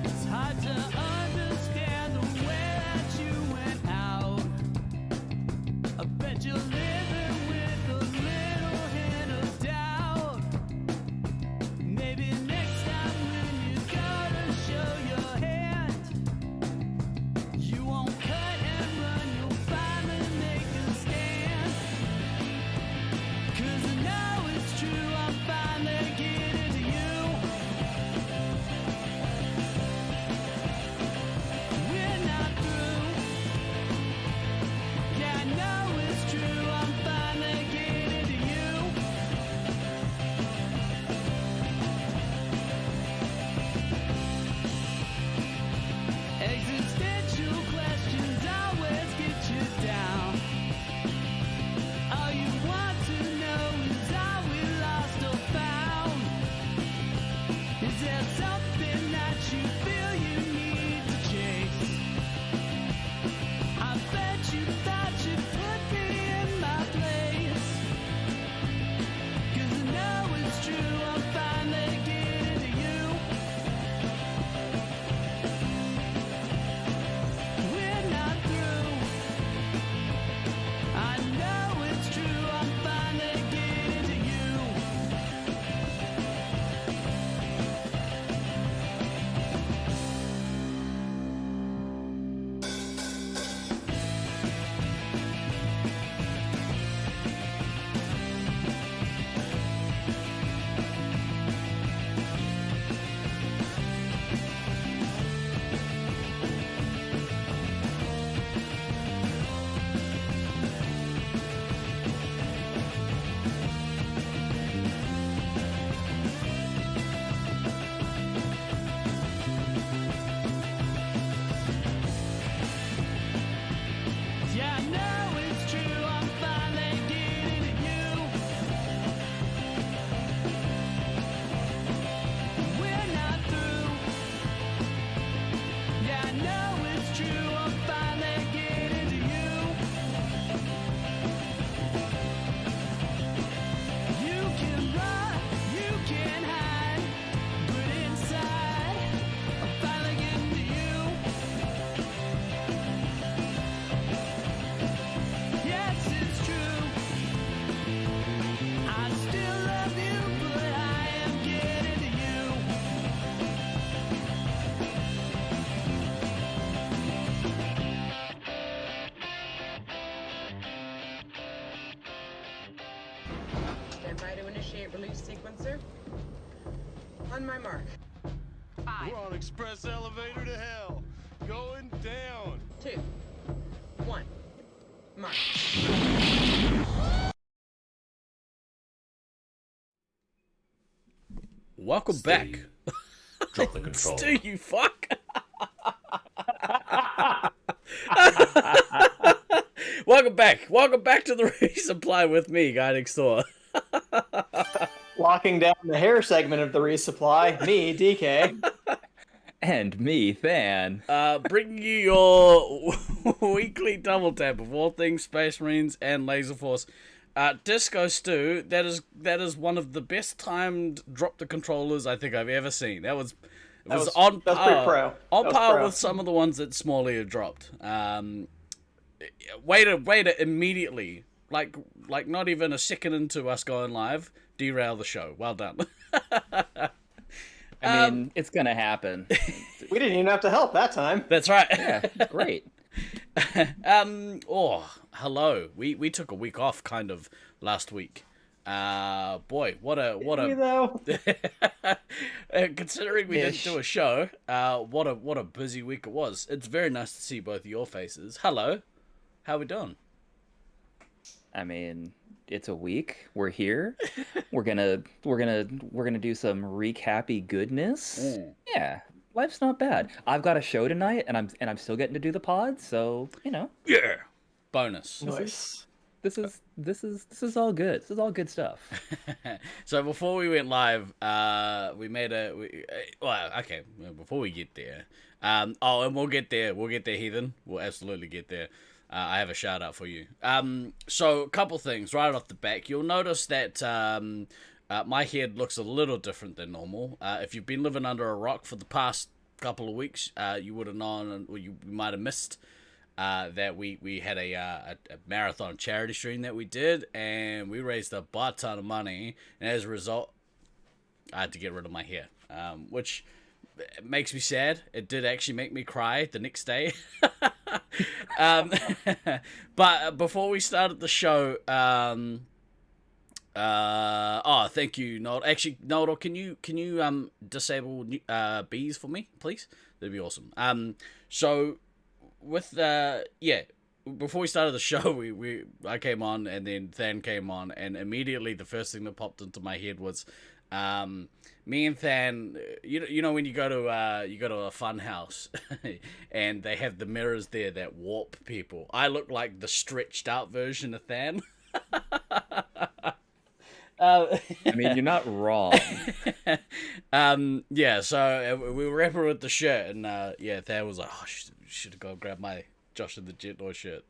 It's hard to understand the way that you went out. I bet you're living with a little hint of doubt. Maybe next time when you gotta show your hand, you won't cut and run, you'll finally make a stand. 'Cause I know it's true, I'm finally getting to you. We're not through. Yeah, I know it's true, I'm finally getting to you. Existential questions always get you down. All you want to know is are we lost or found? Is there something that you feel you need to chase? I bet you thought you put me in my place. 'Cause I know it's true, I'm finally getting to you. We're not through. I know it's true, I'm finally getting to you. Yeah, I know it's true, I'm finally getting to you. We're not through. Yeah, I know it's true, I'm finally getting to you. You can run, you can hide, but inside, I'm finally getting to you. Yes, it's true. I still love you, but I am getting to you. Stand by to initiate release sequencer. On my mark. 5, We're on express elevator to hell. Going down. 2, 1. Mark. Welcome back. Drop the control. Stu, you fuck. Welcome back. Welcome back to the Resupply with me, Guy Next Door. Locking down the hair segment of the resupply, me, DK. And me, Than. Bringing you your weekly double tap of all things Space Marines and Laser Force. Disco Stu, that is one of the best timed drop the controllers I think I've ever seen. That was on That's par, pretty pro. on That was par pro. with some of the ones that Smalley had dropped. Way to immediately, like not even a second into us going live, derail the show. Well done. I mean, it's gonna happen. We didn't even have to help that time. That's right. Yeah, great. Hello. We took a week off kind of last week. Boy, what a You know, considering we didn't do a show, what a busy week it was. It's very nice to see both of your faces. Hello. How we doing? I mean, it's a week. We're here. We're gonna do some recappy goodness. Yeah, life's not bad. I've got a show tonight, and I'm still getting to do the pod. So Yeah. Bonus. nice. this is all good. This is all good stuff. So before we went live, we made before we get there, and we'll get there, Heathen. We'll absolutely get there. I have a shout out for you. So a couple things right off the back. You'll notice that My head looks a little different than normal. If you've been living under a rock for the past couple of weeks, you would have known, or you might have missed, that we had a marathon charity stream that we did, and we raised a butt ton of money, and as a result, I had to get rid of my hair, which makes me sad. It did actually make me cry the next day. But before we started the show, thank you, Nod. Actually, Nod, can you disable bees for me, please? That'd be awesome. So with before we started the show, I came on, and then Than came on, and immediately the first thing that popped into my head was, me and Than, you know when you go to a fun house, and they have the mirrors there that warp people. I look like the stretched out version of Than. I mean, you're not wrong. So we were rapping with the shirt, and Than was like, "Oh, should have gone grab my Josh and the Jet Noise shirt."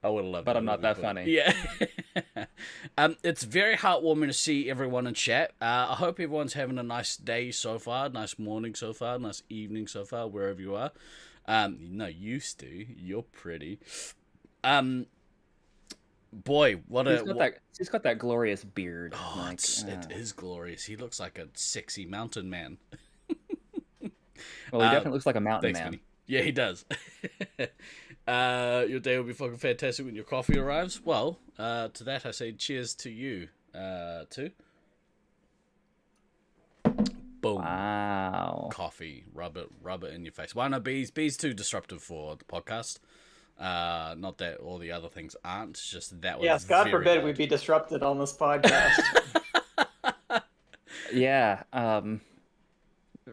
I would have loved it. But I'm not that funny. Yeah. It's very heartwarming to see everyone in chat. I hope everyone's having a nice day so far, nice morning so far, nice evening so far, wherever you are. No, you, Stu, you're pretty. Boy, He's got that glorious beard. Oh, it is glorious. He looks like a sexy mountain man. Well, he definitely looks like a mountain Thanks, man. Vinny. Yeah, he does. Your day will be fucking fantastic when your coffee arrives. Well, to that I say cheers to you, too. Boom. Wow. Coffee. Rub it in your face. Why not bees? Bees too disruptive for the podcast. Not that all the other things aren't. It's just that was Yes, God very forbid loud. we be disrupted on this podcast. Yeah.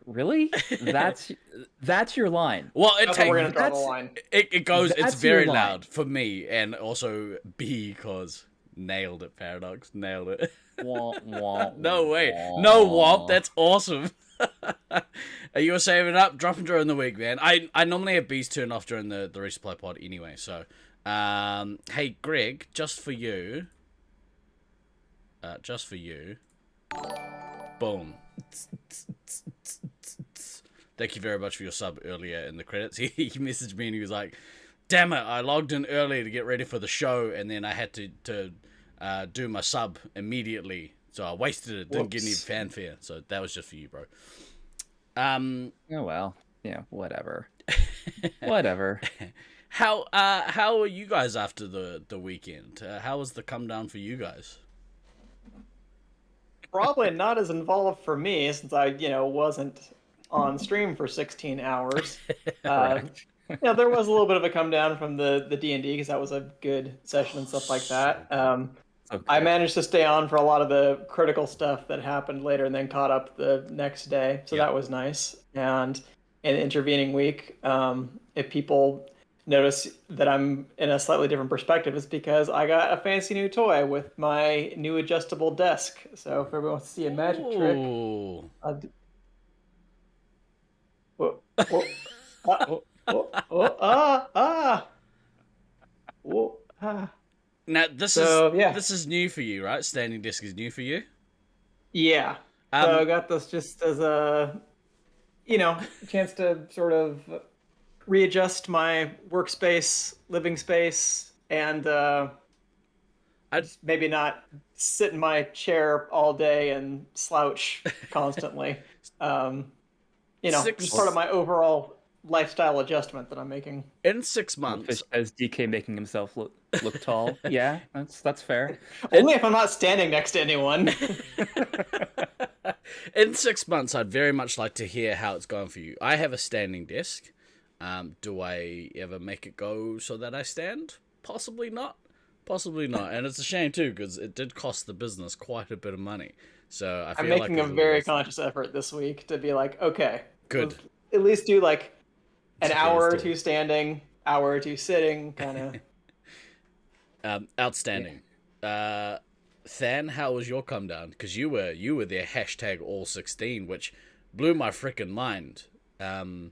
Really? That's your line. Well, That's where we're gonna draw the line. It goes. It's That's very your line. loud for me, and also because nailed it, Paradox, nailed it. Wah, wah, No way, wah. no womp. That's awesome. You were saving up, dropping during the week, man. I normally have bees turned off during the resupply pod anyway. So, hey Greg, just for you. Boom. Thank you very much for your sub earlier in the credits. He messaged me and he was like, "Damn it, I logged in early to get ready for the show, and then I had to do my sub immediately, so I wasted it. Didn't get any fanfare. So that was just for you, bro." Oh well. Yeah. Whatever. Whatever. How are you guys after the weekend? How was the come down for you guys? Probably not as involved for me since I, wasn't on stream for 16 hours. Correct. There was a little bit of a come down from the D&D because that was a good session and stuff like that. Okay. I managed to stay on for a lot of the critical stuff that happened later and then caught up the next day. So that was nice. And in the intervening week, if people notice that I'm in a slightly different perspective, it's because I got a fancy new toy with my new adjustable desk. So if everyone wants to see a magic trick, Ooh. Now this is new for you, right? Standing desk is new for you. Yeah. So I got this just as a, chance to sort of readjust my workspace, living space, and just maybe not sit in my chair all day and slouch constantly. Just part of my overall lifestyle adjustment that I'm making. In 6 months, As DK making himself look tall. Yeah, that's fair. Only if I'm not standing next to anyone. in 6 months, I'd very much like to hear how it's going for you. I have a standing desk. Do I ever make it go so that I stand? Possibly not. And it's a shame too, because it did cost the business quite a bit of money. So I'm making a very conscious effort this week to be like, okay, good. Let's at least do like an hour or two standing, hour or two sitting, kind of. Outstanding. Than, how was your come down? Because you were there #all16, which blew my freaking mind. And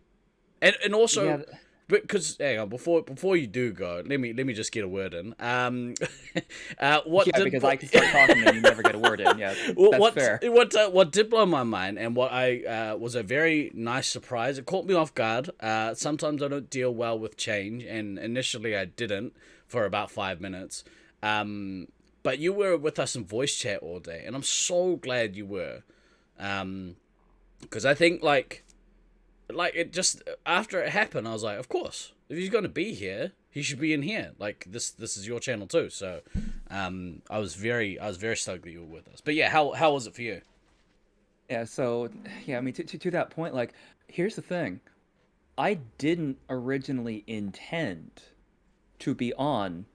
also, Because hang on, before you do go, let me just get a word in. What Yeah, did because I can start talking and you never get a word in. Yeah, that's fair. What did blow my mind, and what I was a very nice surprise. It caught me off guard. Sometimes I don't deal well with change, and initially I didn't for about 5 minutes. But you were with us in voice chat all day, and I'm so glad you were. Because I think like it just after it happened, I was like, of course, if he's gonna be here, he should be in here. Like this is your channel too. So, I was very stoked that you were with us. But yeah, how was it for you? Yeah, so yeah, I mean to that point, like here's the thing. I didn't originally intend to be on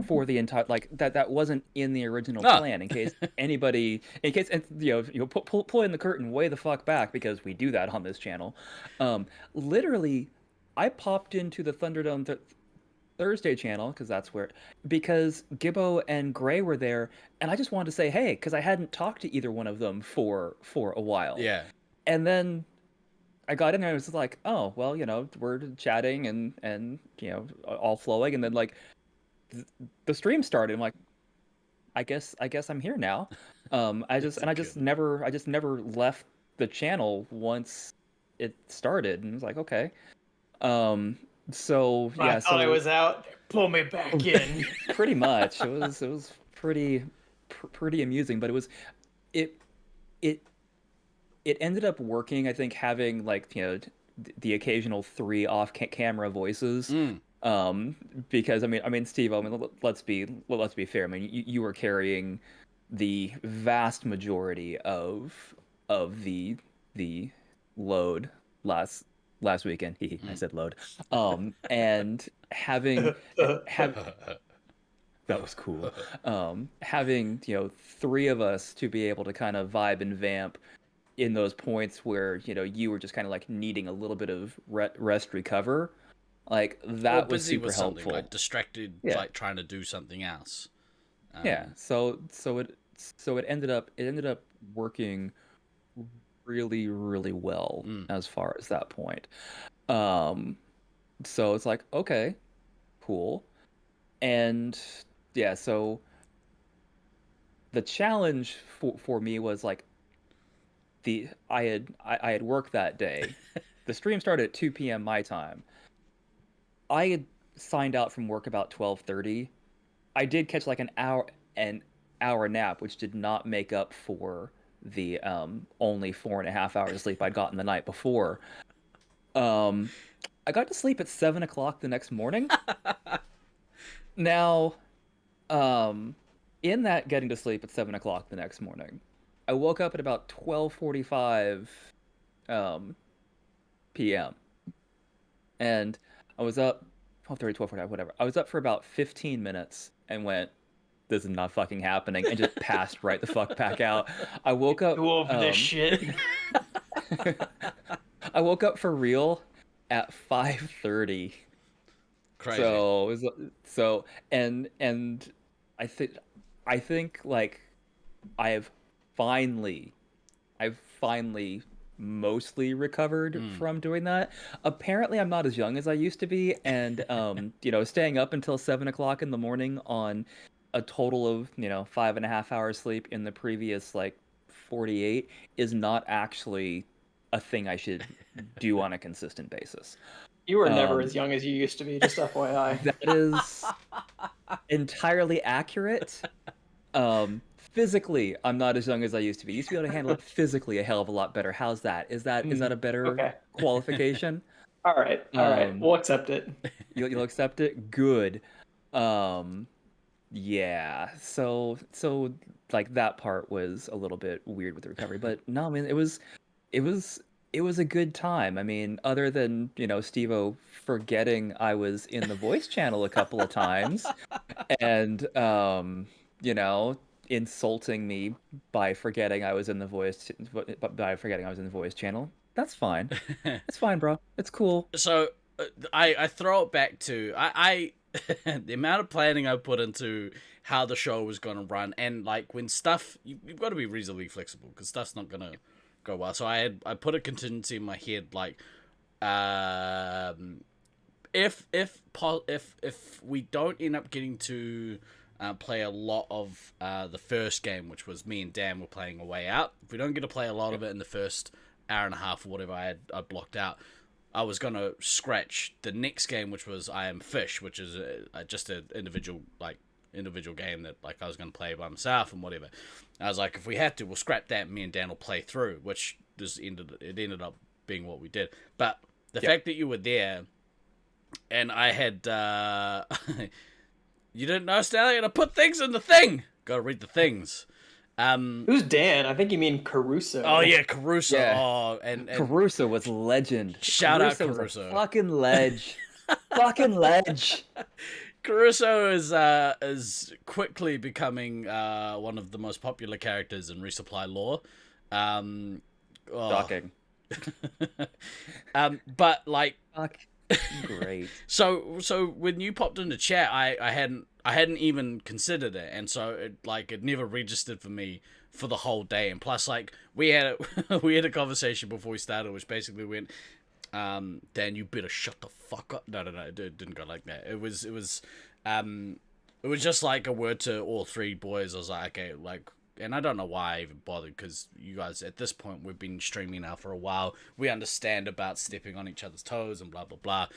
for the entire like that wasn't in the original Ah. plan in case and you know pull in the curtain way the fuck back because we do that on this channel. Literally I popped into the Thunderdome Thursday channel because Gibbo and Gray were there and I just wanted to say hey because I hadn't talked to either one of them for a while. Yeah. And then I got in there and it was like, oh, well, we're chatting and all flowing and then like the stream started. I'm like, I guess I'm here now. I just never left the channel once it started, and I was like, okay. So yeah, I thought I was out. Pull me back in. pretty much it was pretty amusing, but it it it ended up working. I think having like the occasional three off camera voices. Because I mean, Steve. I mean, let's be fair. I mean, you were carrying the vast majority of the load last weekend. I said load. And have that was cool. Having three of us to be able to kind of vibe and vamp in those points where you were just kind of like needing a little bit of rest recover. Like that was busy super with something, helpful. like distracted, Yeah. like trying to do something else. Yeah. So it ended up working really really well as far as that point. So it's like okay, cool, and yeah. So the challenge for me was like I had worked that day. The stream started at 2 p.m. my time. I had signed out from work about 12:30. I did catch like an hour nap, which did not make up for the only 4.5 hours of sleep I'd gotten the night before. I got to sleep at 7 o'clock the next morning. Now, in that getting to sleep at 7 o'clock the next morning, I woke up at about 12:45 p.m. and I was up 12:30, 12:45, whatever. I was up for about 15 minutes and went, this is not fucking happening, and just passed right the fuck back out. I woke up. Go over this shit. I woke up for real at 5:30. Crazy. So it was, and I think like I've finally mostly recovered from doing that. Apparently, I'm not as young as I used to be, and staying up until 7 o'clock in the morning on a total of 5.5 hours sleep in the previous like 48 is not actually a thing I should do on a consistent basis. You were never as young as you used to be, just FYI. That is entirely accurate. Physically, I'm not as young as I used to be. I used to be able to handle it physically a hell of a lot better. How's that? Is that a better qualification? All right. We'll accept it. You'll accept it? Good. Yeah. So like that part was a little bit weird with the recovery, but no, I mean it was a good time. I mean, other than, Steve-O forgetting I was in the voice channel a couple of times and insulting me by forgetting I was in the voice channel. That's fine. It's fine, bro. It's cool. So I throw it back to I the amount of planning I put into how the show was going to run, and like when stuff you've got to be reasonably flexible because stuff's not going to go well. So I put a contingency in my head like if we don't end up getting to play a lot of the first game, which was me and Dan were playing A Way Out, if we don't get to play a lot of it in the first hour and a half or whatever I blocked out, I was gonna scratch the next game, which was I Am Fish, which is just an individual game that like I was gonna play by myself and whatever. I was like, if we had to, we'll scrap that. Me and Dan will play through, which ended up being what we did. But the fact that you were there, and I had you didn't know, Stallion, I put things in the thing. Gotta read the things. Who's Dan? I think you mean Caruso. Oh yeah, Caruso. Yeah. Oh, and Caruso was legend. Shout out was a Caruso. fucking ledge. Fucking ledge. Caruso is quickly becoming one of the most popular characters in Resupply lore. Shocking. But like, Fuck. Great. so when you popped into chat, I hadn't even considered it, and so it never registered for me for the whole day. And plus, like, we had a conversation before we started, which basically went, Dan, you better shut the fuck up. No, it didn't go like that. It was just like a word to all three boys. I was like, okay, like. And I don't know why I even bothered, because you guys, at this point, we've been streaming now for a while. We understand about stepping on each other's toes and blah, blah, blah.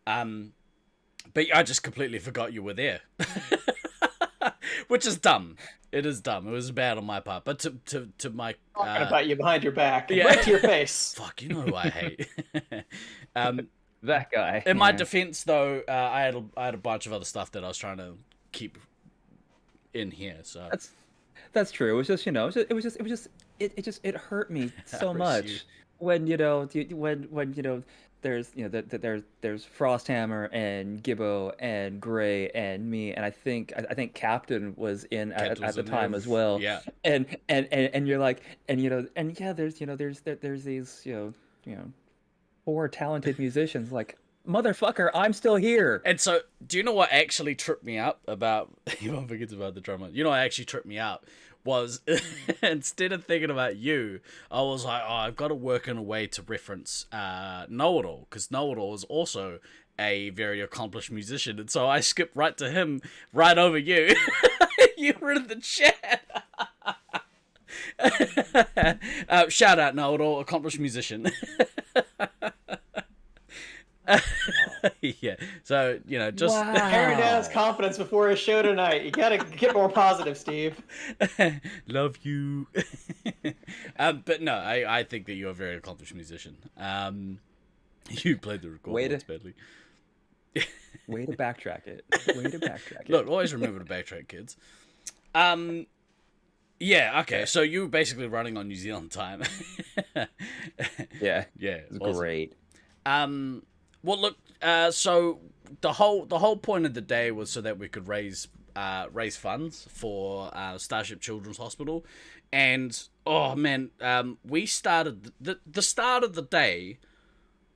But I just completely forgot you were there. Which is dumb. It is dumb. It was bad on my part. But to my... Talking about you behind your back. Yeah. Right to your face. Fuck, you know who I hate. That guy. In my defense, though, I had a bunch of other stuff that I was trying to keep in here, so... That's true. It was just, it hurt me so Hurts much you. when there's there's Frosthammer and Gibbo and Gray and me, and I think Captain was in at the time as well. Yeah. And you're like, there's these 4 talented musicians, like, motherfucker, I'm still here. And so, do you know what actually tripped me up about... Everyone forgets about the drummer. You know what actually tripped me out was, instead of thinking about you, I was like, oh, I've got to work in a way to reference Know-It-All, because Know-It-All is also a very accomplished musician, and so I skipped right to him, right over you. You were in the chat. Shout out Know-It-All, accomplished musician. Yeah, so just Wow. Harry Dan's confidence before his show tonight. You gotta get more positive, Steve. love you. But no, I think that you're a very accomplished musician. You played the record badly. Way to backtrack it. Look, always remember to backtrack, kids. Yeah, okay, so you were basically running on New Zealand time. Yeah, it was was great. Well, look, so the whole point of the day was so that we could raise funds for Starship Children's Hospital, and oh man, we started the start of the day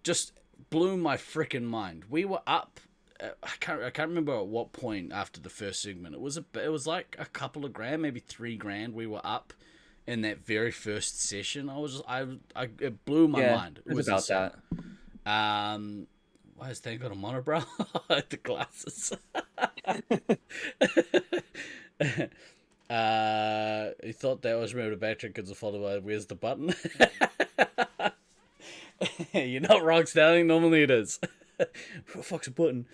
just blew my freaking mind. We were up. I can't remember at what point after the first segment. It was like a couple of grand, maybe $3,000. We were up in that very first session. It blew my mind. It was about insane. that. Why has Stan got a monobrow? The glasses. He thought that was remember to backtrack because followed by where's the button? You're not wrong, Sterling. Normally it is. Who the fuck's a button?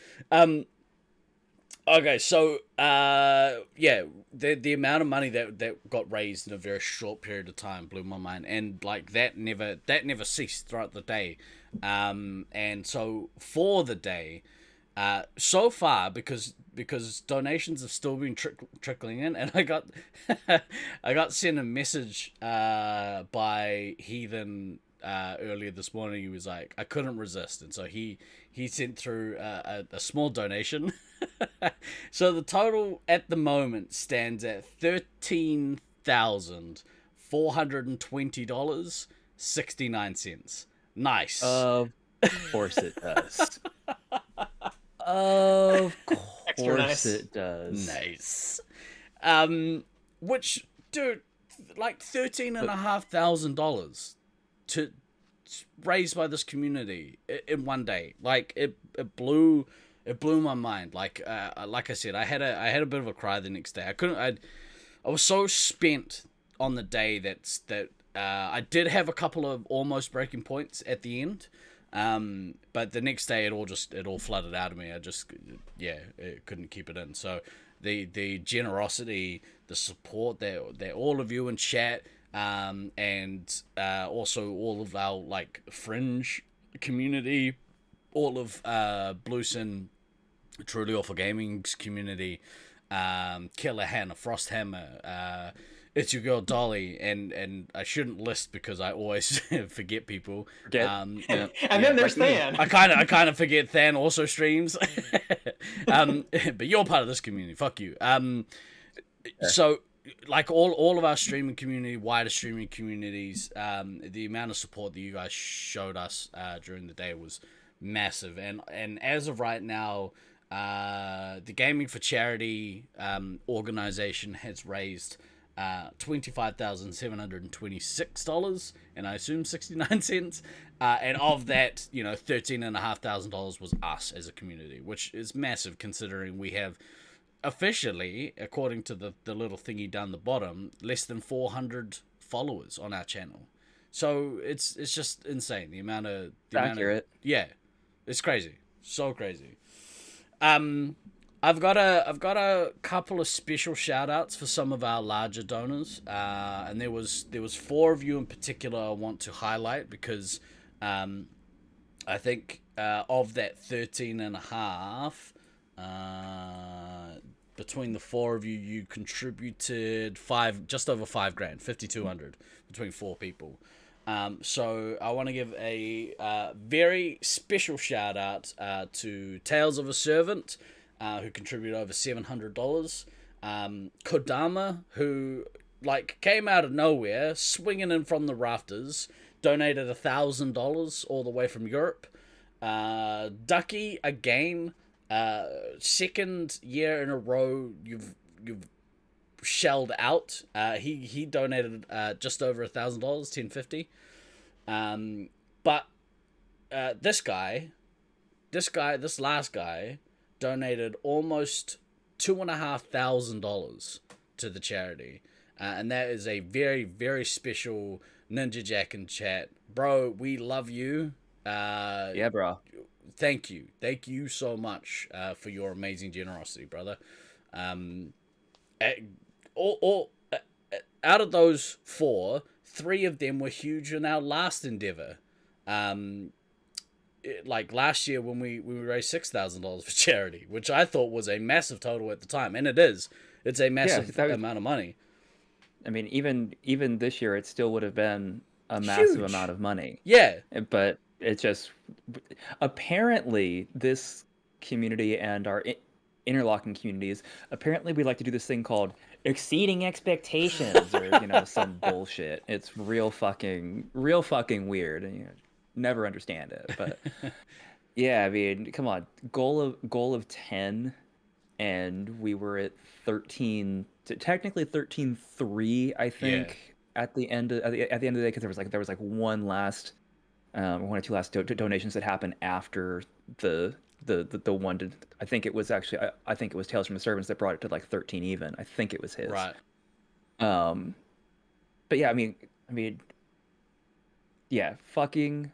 Okay, so the amount of money that got raised in a very short period of time blew my mind, and like that never ceased throughout the day. And so for the day, so far because donations have still been trickling in, and I got sent a message by Heathen earlier this morning. He was like, I couldn't resist, and so he sent through a small donation. So the total at the moment stands at $13,420.69. Nice. Of course it does. Of course nice. It does. Nice. Which, dude, like $13,500 raised by this community in one day. Like it blew my mind. Like I said, I had a bit of a cry the next day. I was so spent on the day that I did have a couple of almost breaking points at the end. But the next day it all flooded out of me. It couldn't keep it in. So the generosity, the support that all of you in chat, and also all of our like fringe community, all of Bluesin, Truly Awful Gaming's community, Killer Hannah, Frosthammer, It's Your Girl Dolly, and I shouldn't list because I always forget people. And then there's Than. I kind of forget Than also streams. But you're part of this community. Fuck you. So like all of our streaming community, wider streaming communities, the amount of support that you guys showed us during the day was massive. And as of right now, the Gaming for Charity organization has raised $25,726, and I assume 69 cents. And of that, $13,500 was us as a community, which is massive considering we have officially, according to the little thingy down the bottom, less than 400 followers on our channel. So it's just insane the amount of accurate. Yeah, it's crazy, so crazy. I've got a couple of special shout outs for some of our larger donors, and there was 4 of you in particular I want to highlight because I think of that 13 and a half, between the 4 of you, you contributed just over $5,000, 5,200 between 4 people. So I want to give a very special shout out to Tales of a Servant, who contributed over $700. Kodama, who came out of nowhere, swinging in from the rafters, donated $1,000 all the way from Europe. Ducky, again, second year in a row you've shelled out. He donated just over $1,000, $1,050. But this last guy donated almost $2,500 to the charity, and that is a very, very special Ninja Jack in chat, bro. We love you. Yeah, bro. Thank you so much for your amazing generosity, brother. Out of those 4, 3 of them were huge in our last endeavor. Last year when we raised $6,000 for charity, which I thought was a massive total at the time, and it's a massive amount of money. I mean, even this year, it still would have been a massive amount of money. Yeah, but it's just apparently this community and our interlocking communities, apparently we like to do this thing called exceeding expectations or some bullshit. It's real fucking weird, and never understand it. But yeah, I mean, come on, goal of 10, and we were at 13, technically 13.3, I think, at the end of the day, because there was one last one or two last donations that happened after the one. I think it was Tales from the Servants that brought it to 13 even. I think it was his. Right. But yeah, I mean, yeah, fucking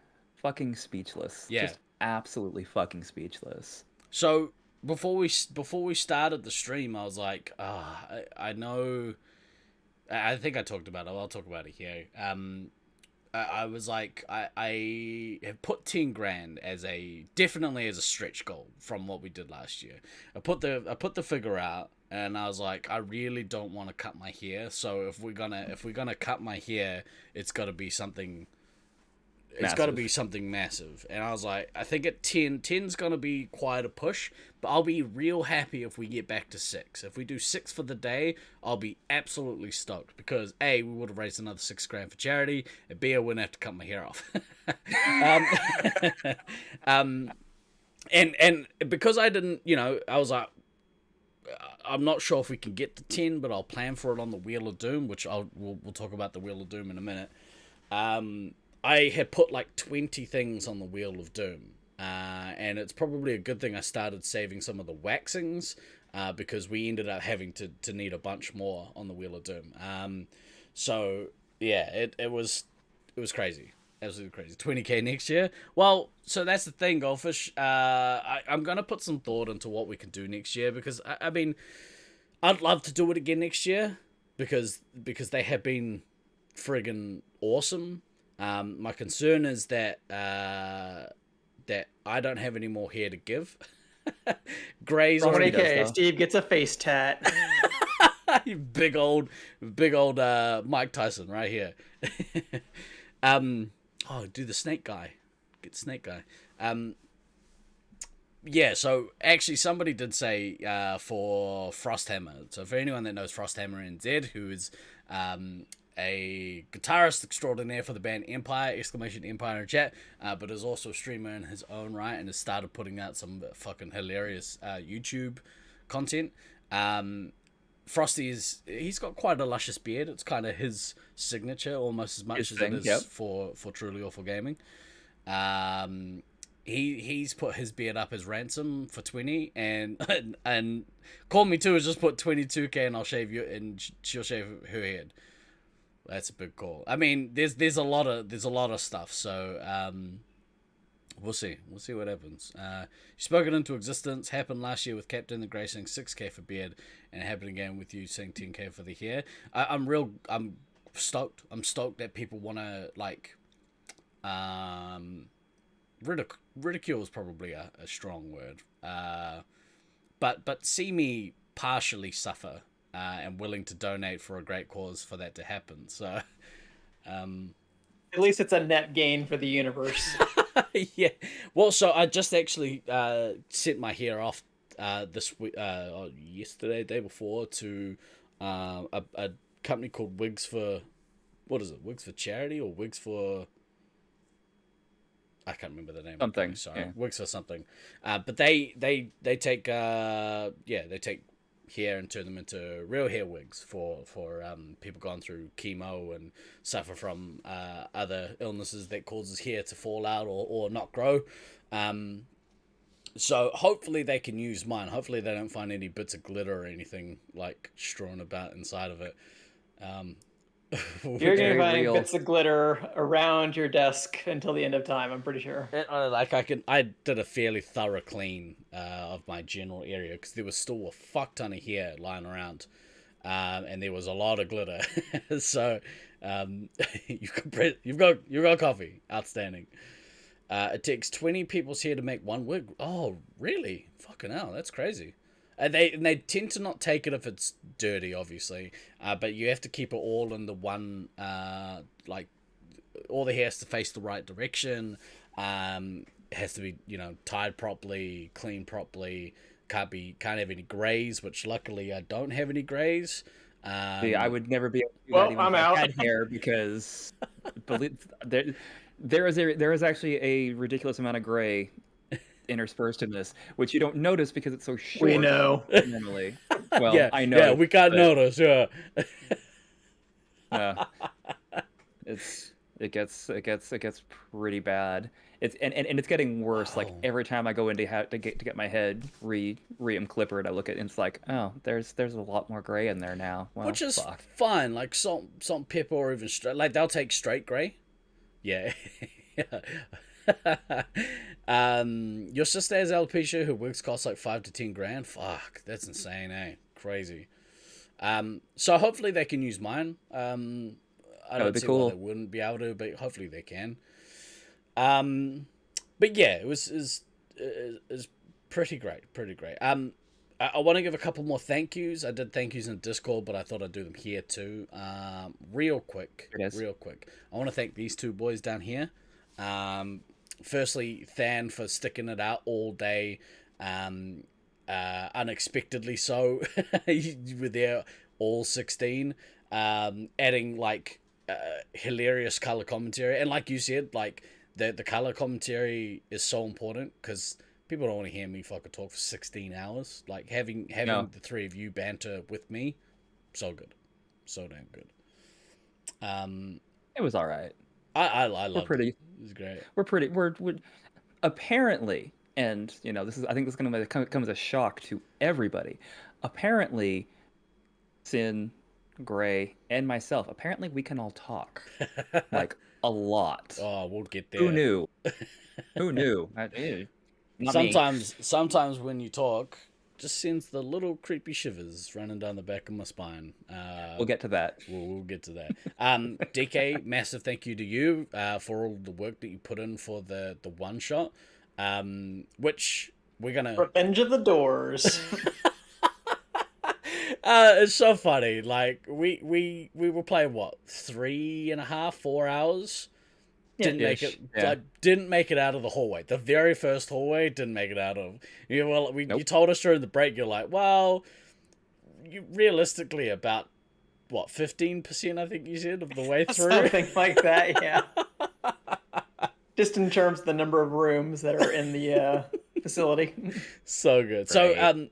speechless. Yeah. Just absolutely fucking speechless. So before we started the stream, I was like, I know. I think I talked about it. I'll talk about it here. I was like, I have put $10,000 definitely as a stretch goal from what we did last year. I put the figure out, and I was like, I really don't want to cut my hair. So if we're gonna cut my hair, it's got to be something. It's got to be something massive. And I was like, I think at 10's going to be quite a push, but I'll be real happy if we get back to 6. If we do 6 for the day, I'll be absolutely stoked because A, we would have raised another $6,000 for charity, and B, I wouldn't have to cut my hair off. And because I didn't, I was like, I'm not sure if we can get to 10, but I'll plan for it on the Wheel of Doom, which we'll talk about the Wheel of Doom in a minute. I had put like 20 things on the Wheel of Doom. And it's probably a good thing I started saving some of the waxings, because we ended up having to need a bunch more on the Wheel of Doom. So yeah, it was crazy. Absolutely crazy. 20k next year. Well, so that's the thing, Goldfish. I'm going to put some thought into what we can do next year, because, I mean, I'd love to do it again next year, because they have been friggin' awesome. My concern is that that I don't have any more hair to give. Gray's already 20k, Steve gets a face tat. big old Mike Tyson right here. Do the snake guy. Get the snake guy. Yeah, so actually somebody did say for Frosthammer. So for anyone that knows Frosthammer NZ, who is a guitarist extraordinaire for the band Empire, !Empire in chat, but is also a streamer in his own right and has started putting out some fucking hilarious YouTube content. Frosty he's got quite a luscious beard. It's kind of his signature almost as much as it is for Truly Awful Gaming. He's put his beard up as ransom for 20, and Call Me Too has just put 22k and I'll shave you, and she'll shave her head. That's a big call. I mean, there's a lot of stuff. So we'll see what happens. Spoken into existence happened last year with Captain the Grey saying 6k for beard, and it happened again with you saying 10k for the hair. I'm stoked. I'm stoked that people want to like ridicule is probably a strong word. But see me partially suffer. And willing to donate for a great cause for that to happen. So, At least it's a net gain for the universe. yeah. Well, so I just actually sent my hair off this week, yesterday, day before, to a company called Wigs for, what is it? Wigs for Charity or Wigs for? I can't remember the name. Something. Sorry, Yeah. Wigs for something. But they take they take hair and turn them into real hair wigs for people going through chemo and suffer from other illnesses that causes hair to fall out or not grow. So hopefully they can use mine. Hopefully they don't find any bits of glitter or anything like strewn about inside of it. You're gonna find real. bits of glitter around your desk until the end of time, I'm pretty sure. I did a fairly thorough clean of my general area, because there was still a fuck ton of hair lying around, and there was a lot of glitter. So you've got coffee. Outstanding. It takes 20 people's hair to make one wig. Oh, really? Fucking hell, that's crazy. And they tend to not take it if it's dirty, obviously. But you have to keep it all in the one, like, all the hair has to face the right direction. It has to be, tied properly, cleaned properly. Can't have any grays, which luckily I don't have any grays. See, I would never be able to do Well, that even I'm if out. I had hair, because there is actually a ridiculous amount of gray interspersed in this, which you don't notice because it's so short. We know. Normally. Well, Yeah, I know. yeah, we can't but, notice. Yeah. It gets pretty bad. It's getting worse. Like every time I go in to get my head clippered, I look at it and it's like, oh, there's a lot more gray in there now. Well, Which is fuck. fine, like salt and pepper, or even straight. Like they'll take straight gray. Yeah. Your sister has alopecia. Her wigs cost like 5 to 10 grand. Fuck, that's insane, eh? Crazy. So hopefully they can use mine. I don't see why they wouldn't be able to, but hopefully they can. But yeah, it was pretty great. I want to give a couple more thank yous. I did thank yous in Discord, but I thought I'd do them here too. Real quick. I want to thank these two boys down here. Firstly, Than for sticking it out all day, unexpectedly so. You were there all 16, adding like hilarious color commentary, and like you said, like the color commentary is so important because people don't want to hear me fucking talk for 16 hours. Like having the three of you banter with me, so good, so damn good. It was all right. I We're loved pretty. it. It was great. We're apparently, and this is, I think this is going to come as a shock to everybody. Apparently, Sin, Gray, and myself, apparently we can all talk, like, a lot. Oh, we'll get Who there. knew? Who knew? Not me. Sometimes when you talk, just sends the little creepy shivers running down the back of my spine. We'll get to that. We'll get to that. DK, massive thank you to you for all the work that you put in for the one shot, which we're gonna. Revenge of the Doors. It's so funny. Like we were playing what 3.5, 4 hours. Didn't make Ish, it. yeah. Didn't make it out of the hallway. The very first hallway didn't make it out of. You Nope. told us during the break. You're like, well, you realistically about what 15%, I think you said, of the way through. Something like that, yeah. Just in terms of the number of rooms that are in the facility. So good. Right. So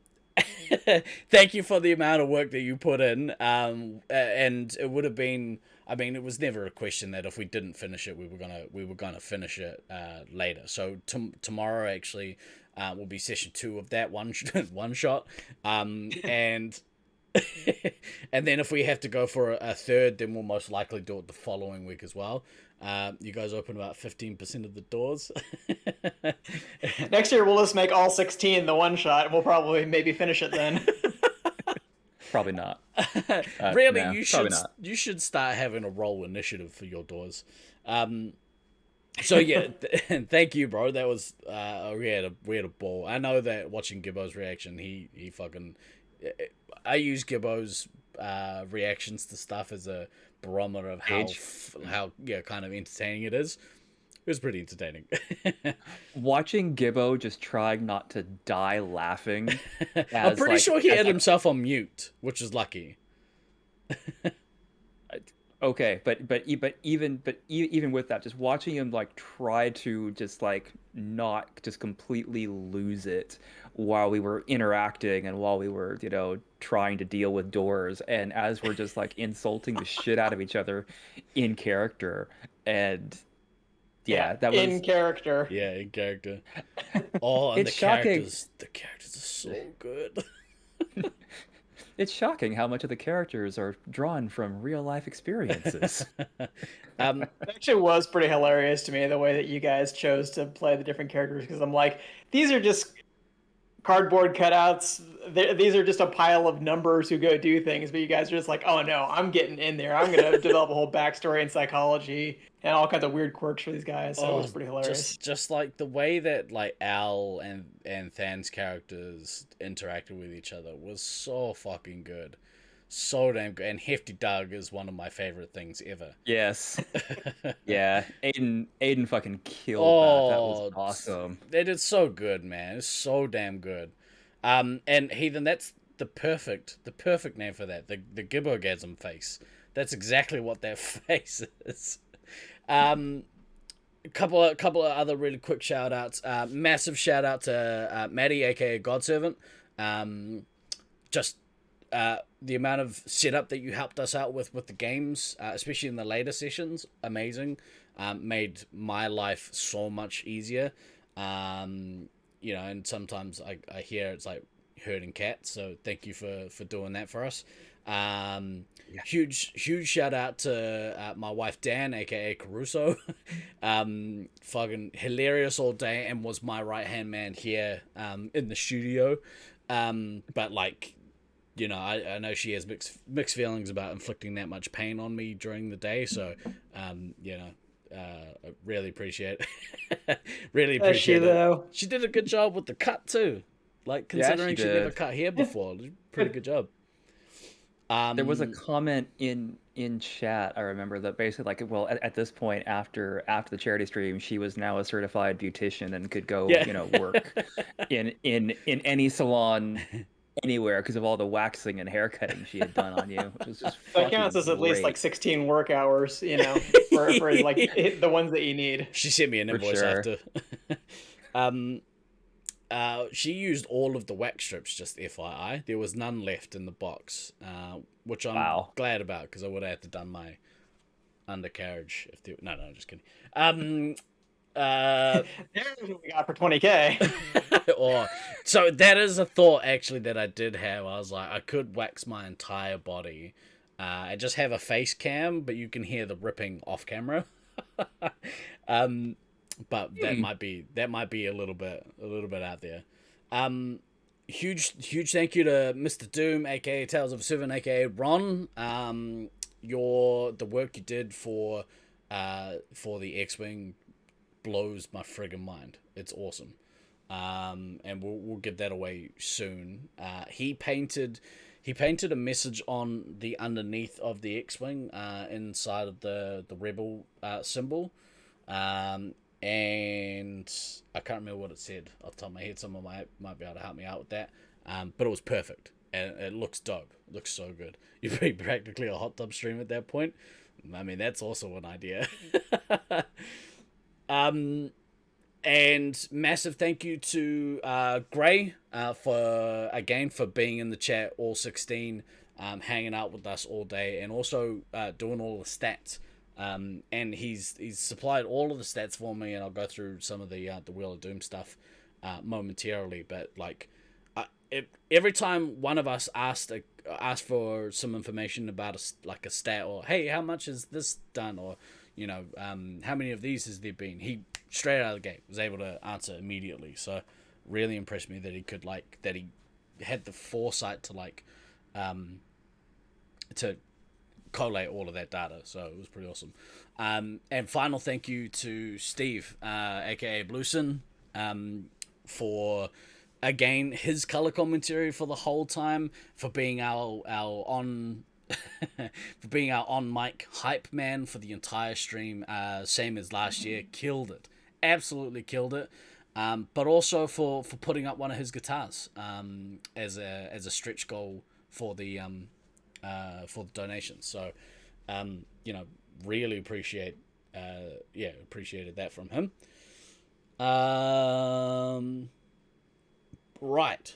thank you for the amount of work that you put in. And it would have been. I mean, it was never a question that if we didn't finish it, we were gonna finish it later. So tomorrow actually will be session 2 of that one shot. And and then if we have to go for a third, then we'll most likely do it the following week as well. You guys open about 15% of the doors. Next year we'll just make all 16 the one shot, and we'll probably maybe finish it then. Probably not. Really, no, you should start having a roll initiative for your doors. So yeah, thank you, bro. That was we had a ball. I know that watching Gibbo's reaction, he fucking. I use Gibbo's reactions to stuff as a barometer of how kind of entertaining it is. It was pretty entertaining. Watching Gibbo just trying not to die laughing. I'm pretty sure he had himself on mute, which is lucky. Okay, but even with that, just watching him like try to just like not just completely lose it while we were interacting and while we were trying to deal with doors, and as we're just like insulting the shit out of each other in character, and that was in character. Yeah, in character. Oh, and It's shocking. The characters are so good. It's shocking how much of the characters are drawn from real life experiences. It actually was pretty hilarious to me the way that you guys chose to play the different characters, because I'm like, these are just cardboard cutouts. These are just a pile of numbers who go do things, but you guys are just like, oh no, I'm getting in there. I'm going to develop a whole backstory and psychology and all kinds of weird quirks for these guys. So it was pretty hilarious. Just like the way that like Al and Than's characters interacted with each other was so fucking good. So damn good. And Hefty Doug is one of my favorite things ever. Yes. Yeah. Aiden fucking killed that. That was awesome. They did so good, man. It's so damn good. And Heathen, that's the perfect name for that. The Gibbogasm face. That's exactly what that face is. A couple of other really quick shout outs. Massive shout out to Maddie, aka Godservant. Just the amount of setup that you helped us out with the games, especially in the later sessions, amazing. Made my life so much easier. And sometimes I hear it's like herding cats, so thank you for doing that for us. Huge shout out to my wife Dan, aka Caruso. Fucking hilarious all day, and was my right hand man here in the studio. But like, I know she has mixed feelings about inflicting that much pain on me during the day, so I really appreciate it. Really appreciate it. Though. She did a good job with the cut too. Like, considering she never cut hair before, pretty good job. There was a comment in chat, I remember, that basically like, well, at this point after the charity stream, she was now a certified beautician and could go work in any salon anywhere because of all the waxing and haircutting she had done on you. It was just that counts as at least like 16 work hours, for like the ones that you need. She sent me an invoice after. She used all of the wax strips, just FYI. There was none left in the box, which I'm glad about, because I would have had to done my undercarriage. If they, no, just kidding. There's what we got for 20K. Or so that is a thought actually that I did have. I was like, I could wax my entire body, and just have a face cam, but you can hear the ripping off camera. But that might be a little bit out there. Huge thank you to Mr. Doom, aka Tales of Seven, aka Ron. The work you did for the X-Wing blows my friggin' mind. It's awesome. And we'll give that away soon. He painted a message on the underneath of the X-Wing, inside of the rebel symbol. And I can't remember what it said off the top of my head. Someone might be able to help me out with that. But it was perfect, and it looks dope. It looks so good. You'd be practically a hot tub stream at that point. I mean, that's also an idea. And massive thank you to Gray for being in the chat all 16, hanging out with us all day, and also doing all the stats. And he's supplied all of the stats for me, and I'll go through some of the Wheel of Doom stuff momentarily. But like, every time one of us asked for some information about a stat, or hey, how much is this done, or how many of these has there been, he straight out of the gate was able to answer immediately. So really impressed me that he had the foresight to collate all of that data. So it was pretty awesome. And final thank you to Steve, aka Blueson, for again his color commentary for the whole time, for being our on for being our on mic hype man for the entire stream, same as last year. Killed it, absolutely killed it. But also for putting up one of his guitars as a stretch goal for the donations. So really appreciated that from him. Right,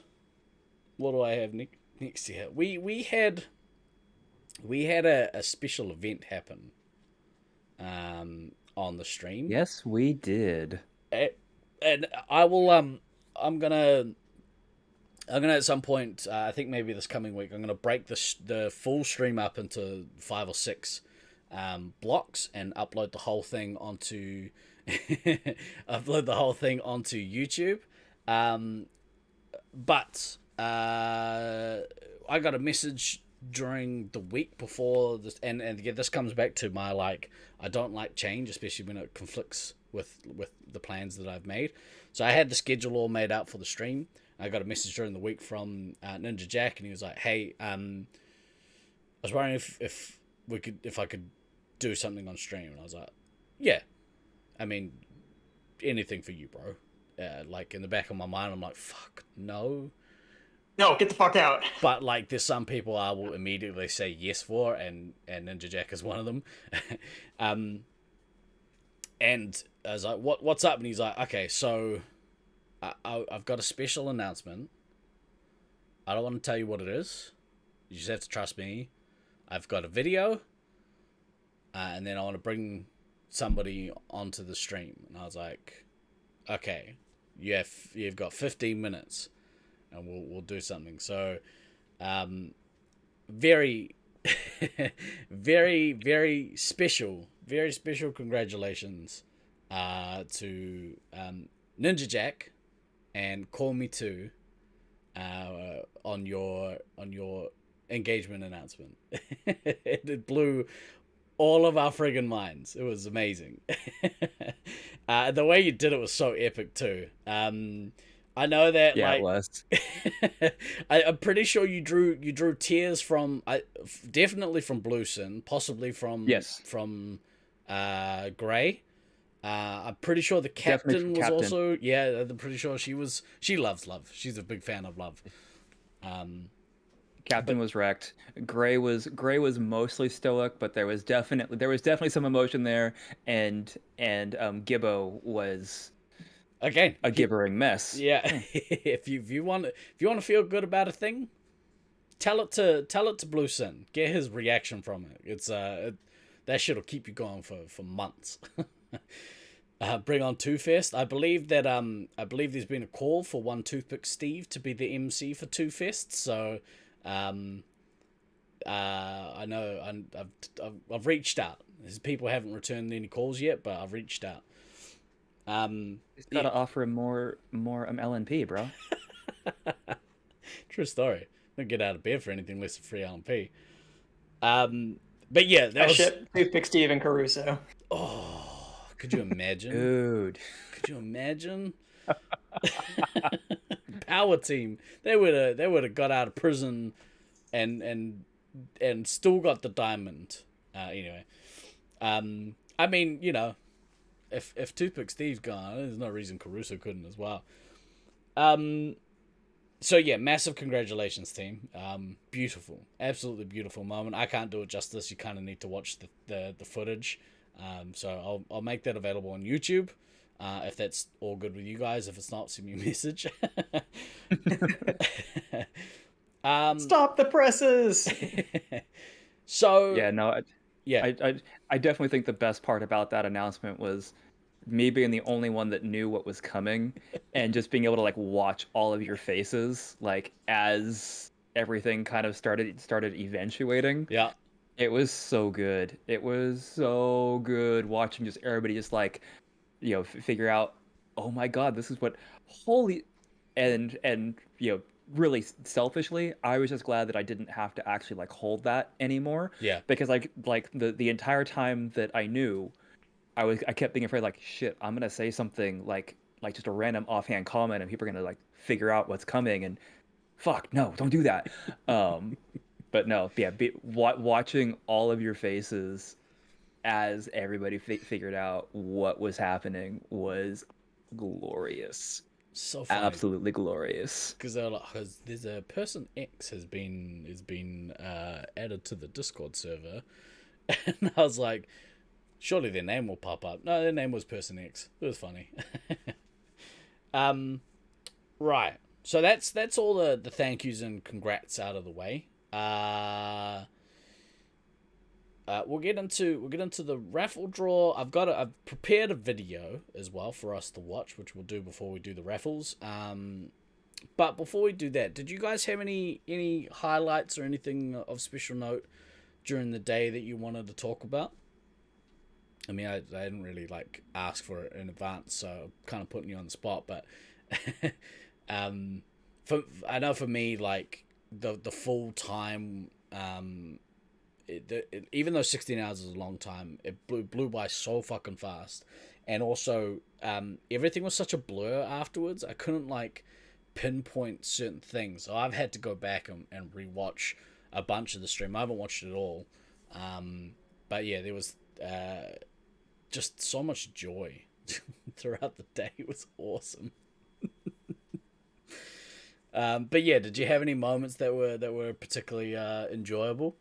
what do I have next here? We had a special event happen on the stream. Yes, we did. And I will I'm gonna at some point, I think maybe this coming week, I'm gonna break the full stream up into 5 or 6 blocks and upload the whole thing onto YouTube. But I got a message during the week before this, and again, this comes back to my I don't like change, especially when it conflicts with the plans that I've made. So I had the schedule all made out for the stream. I got a message during the week from Ninja Jack, and he was like, "Hey, I was wondering if I could do something on stream." And I was like, "Yeah, I mean, anything for you, bro." In the back of my mind, I'm like, "Fuck, no." No, get the fuck out. But there's some people I will immediately say yes for, and Ninja Jack is one of them. And I was like, "What's up?" And he's like, "Okay, so I've got a special announcement. I don't want to tell you what it is. You just have to trust me. I've got a video, and then I want to bring somebody onto the stream." And I was like, "Okay, you've got 15 minutes, and we'll do something." So, very, very, very special congratulations to Ninja Jack and Call Me Too on your engagement announcement. It blew all of our friggin' minds. It was amazing. The way you did it was so epic too. I know that it was. I'm pretty sure you drew tears from definitely from Blueson, possibly from Gray. I'm pretty sure the captain was also I'm pretty sure she loves love. She's a big fan of love. Captain was wrecked. Gray was mostly stoic, but there was definitely some emotion there, and Gibbo was again a gibbering mess. Yeah. if you want to feel good about a thing, tell it to Blueson. Get his reaction from it. It's that shit'll keep you going for months. Bring on Two Fest. I believe there's been a call for One Toothpick Steve to be the MC for Two Fest. So, I know I've reached out. People haven't returned any calls yet, but I've reached out. Just gotta offer him more LNP, bro. True story. Don't get out of bed for anything less than free LNP. But yeah, that I was. ship Toothpick Steve and Caruso. Oh, could you imagine? Dude. Could you imagine? Power team. They would have got out of prison, and still got the diamond. Anyway, I mean, you know, if Toothpick Steve's gone, there's no reason Caruso couldn't as well. So yeah, massive congratulations, team. Beautiful, absolutely beautiful moment. I can't do it justice. You kind of need to watch the footage. So I'll make that available on YouTube. If that's all good with you guys. If it's not, send me a message. Stop the presses. So Yeah, no, yeah, I definitely think the best part about that announcement was me being the only one that knew what was coming, and just being able to like watch all of your faces like as everything kind of started eventuating. yeah. It was so good. It was so good watching just everybody just like, you know, figure out, oh my God, this is what holy, and you know, really selfishly, I was just glad that I didn't have to actually like hold that anymore. Yeah. Because like the entire time that I knew, I kept being afraid like, shit, I'm gonna say something like just a random offhand comment and people are gonna like figure out what's coming, and fuck no, don't do that. But no, yeah, watching all of your faces as everybody figured out what was happening was glorious. So funny. Absolutely glorious. Because there's a person X has been added to the Discord server, and I was like, surely their name will pop up. No, their name was Person X. It was funny. Right. So that's all the thank yous and congrats out of the way. We'll get into the raffle draw. I've prepared a video as well for us to watch, which we'll do before we do the raffles. But before we do that, did you guys have any highlights or anything of special note during the day that you wanted to talk about? I mean, I didn't really like ask for it in advance, so I'm kind of putting you on the spot. But I know for me, like the full time, even though 16 hours is a long time, it blew by so fucking fast, and also everything was such a blur afterwards. I couldn't like pinpoint certain things, so I've had to go back and rewatch a bunch of the stream. I haven't watched it all, but yeah, there was just so much joy throughout the day. It was awesome. But yeah, did you have any moments that were particularly enjoyable?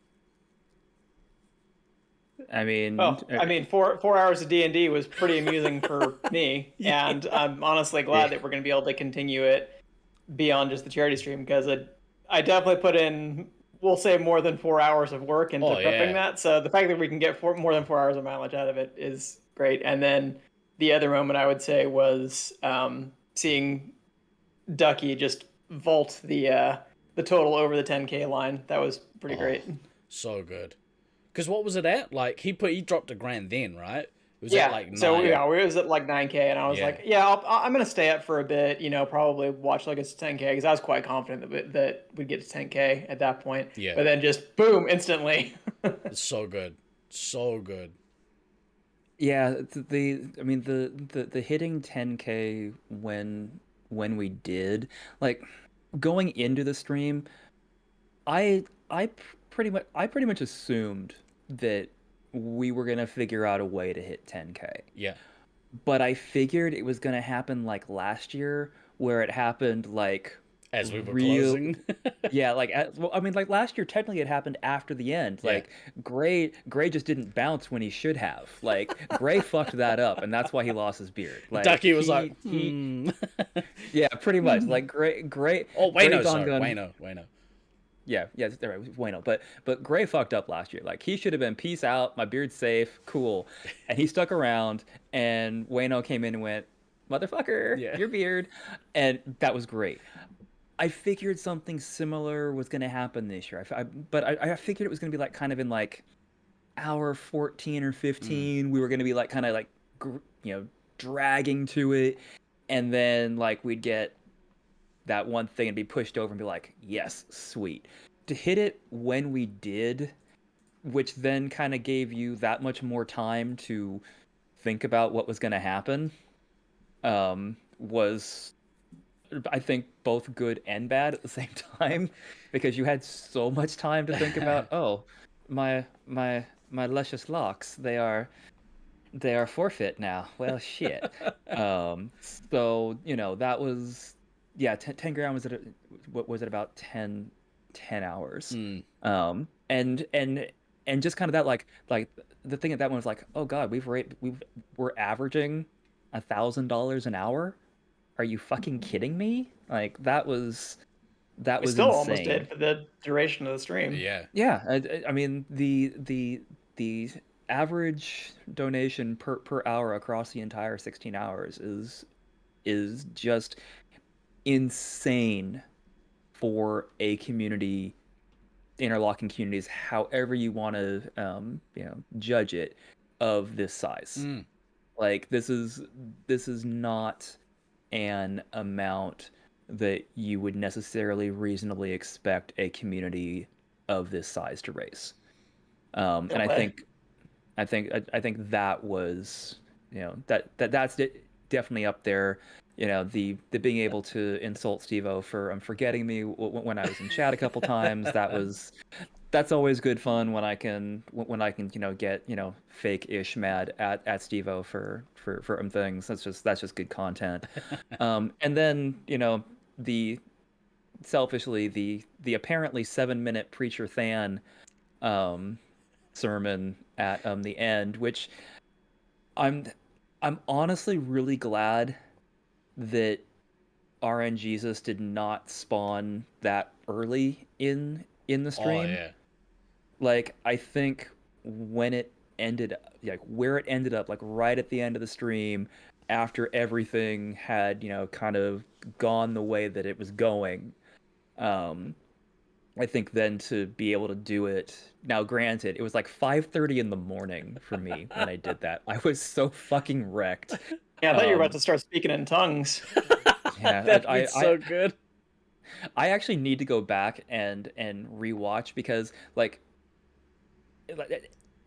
I mean, 4 hours of D&D was pretty amusing for me, and I'm honestly glad that we're going to be able to continue it beyond just the charity stream, because I definitely put in, we'll say, more than 4 hours of work into prepping that. So the fact that we can get more than 4 hours of mileage out of it is great. And then the other moment I would say was seeing Ducky just vault the total over the 10K line. That was pretty great. So good. Because what was it at? Like he dropped $1,000 then, right? It was yeah. At like 9. So we was at like 9K, and I was like, I'm gonna stay up for a bit. You know, probably watch like it's 10K, because I was quite confident that we'd get to 10K at that point. Yeah. But then just boom, instantly. It's so good, so good. Yeah, the hitting 10K when we did, like, going into the stream, I pretty much assumed that we were gonna figure out a way to hit 10K. Yeah. But I figured it was gonna happen like last year, where it happened like as we were closing. Yeah, like like last year technically it happened after the end. Like Gray just didn't bounce when he should have. Like Gray fucked that up, and that's why he lost his beard. Like Ducky was yeah, pretty much. Like Gray. Oh, Wayno, sorry, Wayno. yeah, there it was Bueno. But Gray fucked up last year. Like he should have been peace out, my beard's safe, cool, and he stuck around. And Bueno came in and went, motherfucker, Yeah. your beard, and that was great. I figured something similar was going to happen this year. I figured it was going to be like kind of in like hour 14 or 15. We were going to be like kind of like dragging to it, and then like we'd get that one thing and be pushed over and be like, yes, sweet. To hit it when we did, which then kind of gave you that much more time to think about what was going to happen, was, I think, both good and bad at the same time, because you had so much time to think about, oh, my luscious locks, they are forfeit now. Well, shit. So that was, yeah, 10 grand was it? What was it, about 10 hours? And just kind of that like the thing at that one was like, oh god, we're averaging $1,000 an hour. Are you fucking kidding me? Like that was We still insane. almost did for the duration of the stream. Yeah. Yeah, I mean the average donation per hour across the entire 16 hours is just insane for a community, interlocking communities, however you want to judge it, of this size. Like this is not an amount that you would necessarily reasonably expect a community of this size to raise. And I think that was, that's definitely up there. The being able to insult Steve-O for forgetting me when I was in chat a couple times, that's always good fun when I can get fake-ish mad at Steve-O for things. That's just good content. And then the selfishly the apparently 7-minute preacher Than sermon at the end, which I'm honestly really glad that RN Jesus did not spawn that early in the stream. Oh yeah. Like I think when it ended, like where it ended up, like right at the end of the stream, after everything had kind of gone the way that it was going, I think then to be able to do it now, granted, it was like 5:30 in the morning for me when I did that. I was so fucking wrecked. Yeah, I thought you were about to start speaking in tongues. Yeah, That'd be so good. I actually need to go back and rewatch, because like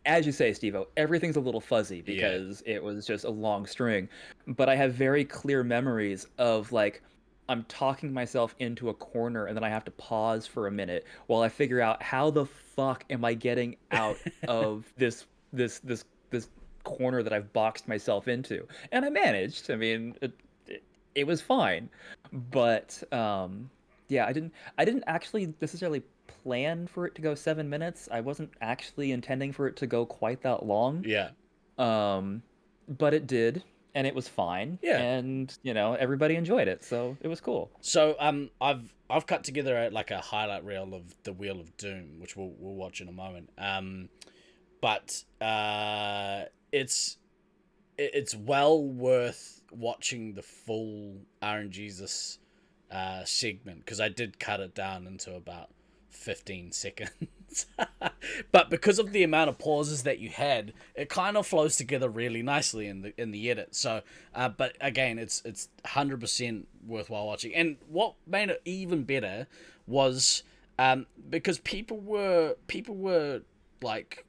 as you say, Steve-O, everything's a little fuzzy because it was just a long string. But I have very clear memories of like I'm talking myself into a corner and then I have to pause for a minute while I figure out how the fuck am I getting out of this corner that I've boxed myself into. And I managed. I mean, it was fine. But yeah, I didn't actually necessarily plan for it to go 7 minutes. I wasn't actually intending for it to go quite that long. Yeah. But it did, and it was fine. Yeah. And everybody enjoyed it, so it was cool. So I've cut together a highlight reel of the Wheel of Doom, which we'll watch in a moment. But it's well worth watching the full RNGesus segment, because I did cut it down into about 15 seconds. But because of the amount of pauses that you had, it kind of flows together really nicely in the edit. So but again, it's 100% worthwhile watching. And what made it even better was because people were like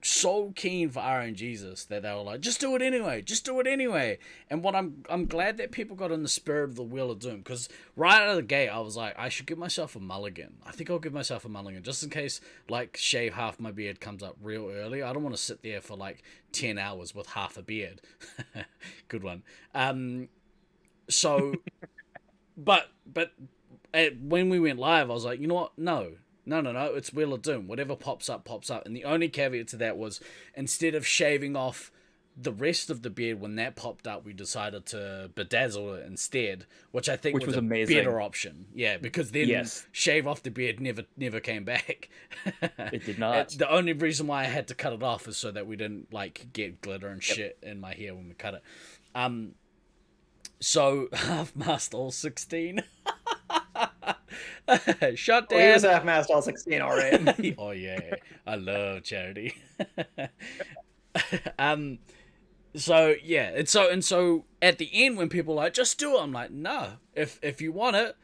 so keen for RNGesus that they were like, just do it anyway. And what I'm glad that people got in the spirit of the Wheel of Doom, because right out of the gate I was like, I should give myself a mulligan. I think I'll give myself a mulligan just in case like shave half my beard comes up real early. I don't want to sit there for like 10 hours with half a beard. Good one. So but when we went live I was like, you know what, no, it's Wheel of Doom. Whatever pops up. And the only caveat to that was, instead of shaving off the rest of the beard, when that popped up, we decided to bedazzle it instead, which I think Which was a amazing. better option. Yeah, because then Yes. shave off the beard never came back. It did not. The only reason why I had to cut it off is so that we didn't like get glitter and shit in my hair when we cut it. So half mast all 16. Shut Well, he down. was half-mast all 16, all right. Oh yeah, I love charity. So yeah, and so at the end when people are like, just do it, I'm like, no, if you want it,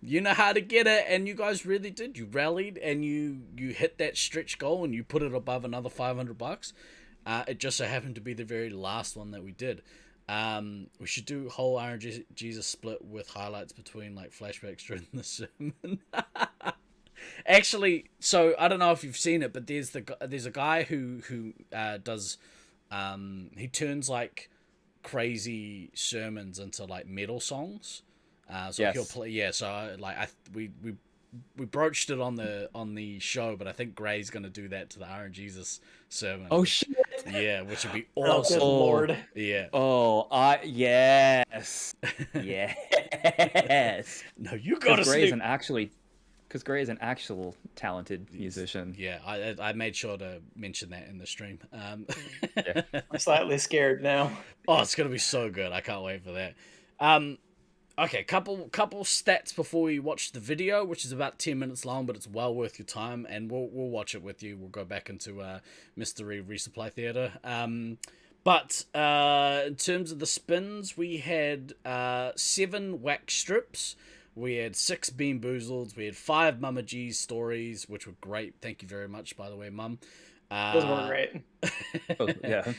you know how to get it, and you guys really did. You rallied and you hit that stretch goal and you put it above another $500. It just so happened to be the very last one that we did. We should do whole Iron Jesus split with highlights between like flashbacks during the sermon. Actually, so I don't know if you've seen it, but there's a guy who does he turns like crazy sermons into like metal songs. So Yes. he'll play we broached it on the show, but I think Gray's gonna do that to the Iron Jesus sermon. Oh shit! Yeah, which would be Oh, good awesome. lord. Yeah. Oh, yes, yes. No, you gotta Because Gray is sleep. Gray is an actual talented musician. Yeah, I made sure to mention that in the stream. I'm slightly scared now. Oh, it's gonna be so good. I can't wait for that. Okay, couple stats before we watch the video, which is about 10 minutes long, but it's well worth your time, and we'll watch it with you. We'll go back into Mystery Resupply Theater. But in terms of the spins, we had 7 wax strips. We had 6 Bean Boozleds. We had 5 Mama G's stories, which were great. Thank you very much, by the way, Mum. Those were great. Oh, yeah,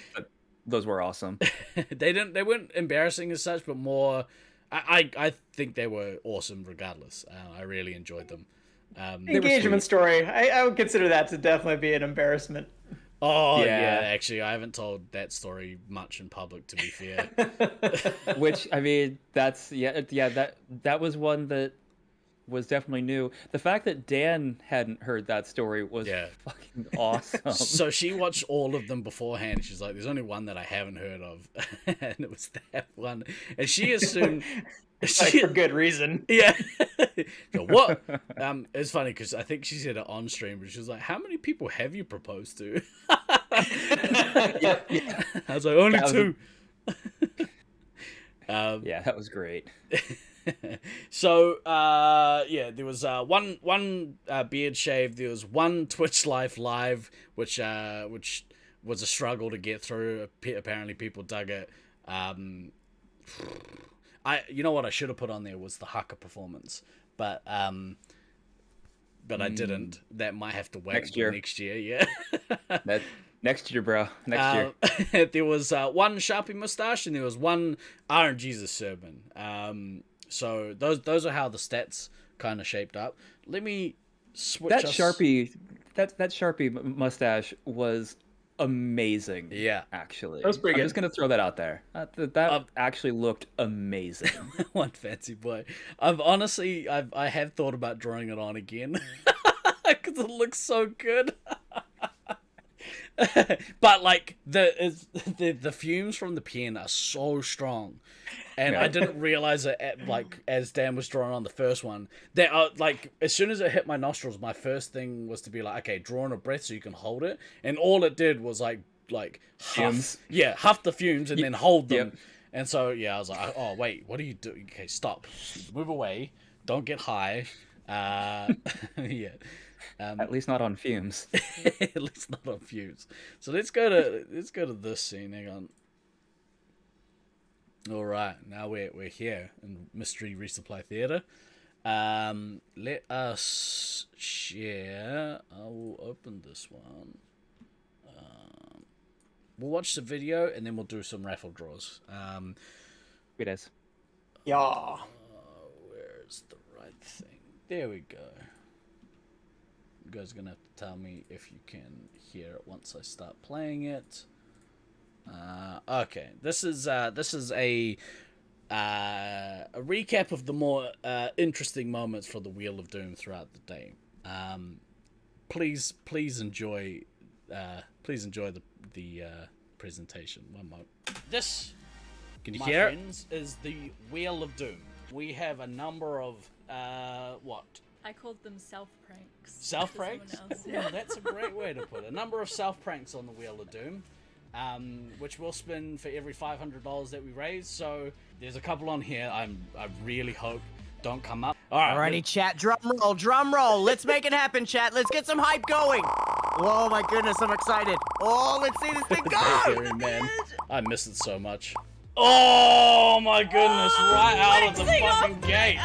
those were awesome. They weren't embarrassing as such, but more. I think they were awesome regardless. I really enjoyed them. Engagement story. I would consider that to definitely be an embarrassment. Oh yeah. Yeah. Actually, I haven't told that story much in public, to be fair. Which, I mean, that's that was one that was definitely new. The fact that Dan hadn't heard that story was fucking awesome. So she watched all of them beforehand. She's like, "There's only one that I haven't heard of," and it was that one. And she assumed. Like, for good reason. Yeah. So what? It's funny because I think she said it on stream, but she was like, "How many people have you proposed to?" Yeah. I was like, "Only That was 2." Yeah, that was great. So there was one beard shave. There was one Twitch live, which was a struggle to get through. Apparently, people dug it. You know what I should have put on there was the haka performance, but I didn't. That might have to wait Next until year. next year. Yeah. Next year, bro. Next year. There was one Sharpie mustache and there was one Iron Jesus sermon. So those are how the stats kind of shaped up. Let me switch. That Sharpie mustache was amazing. Yeah. Actually, That was pretty I'm good. just gonna throw that out there. That actually looked amazing. One fancy boy. I have thought about drawing it on again because it looks so good. But like the fumes from the pen are so strong, and I didn't realize it as Dan was drawing on the first one. That like as soon as it hit my nostrils, my first thing was to be like, okay, draw in a breath so you can hold it, and all it did was like Fumes. huff the fumes and then hold them. Yep. And so I was like, oh wait, what are you doing? Okay, stop, move away, don't get high. Yeah. At least not on fumes. At least not on fumes. So let's go to this scene. Hang on. All right, now we're here in Mystery Resupply Theater. Let us share. I will open this one. We'll watch the video and then we'll do some raffle draws. It is. Yeah. Where's the right thing? There we go. You guys are gonna have to tell me if you can hear it once I start playing it. Okay, this is a recap of the more interesting moments for the Wheel of Doom throughout the day. Please enjoy the presentation. One moment. This, Can you my hear it? friends, is the Wheel of Doom. We have a number of what? I called them self-pranks. Self for someone pranks? else. Yeah, that's a great way to put it. A number of self pranks on the Wheel of Doom, which we'll spin for every $500 that we raise. So there's a couple on here. I really hope don't come up. All right. Alrighty, chat. Drum roll, drum roll. Let's make it happen, chat. Let's get some hype going. Oh my goodness, I'm excited. Oh, let's see this thing go. Scary, man. I miss it so much. Oh my goodness! Right out of the fucking gate.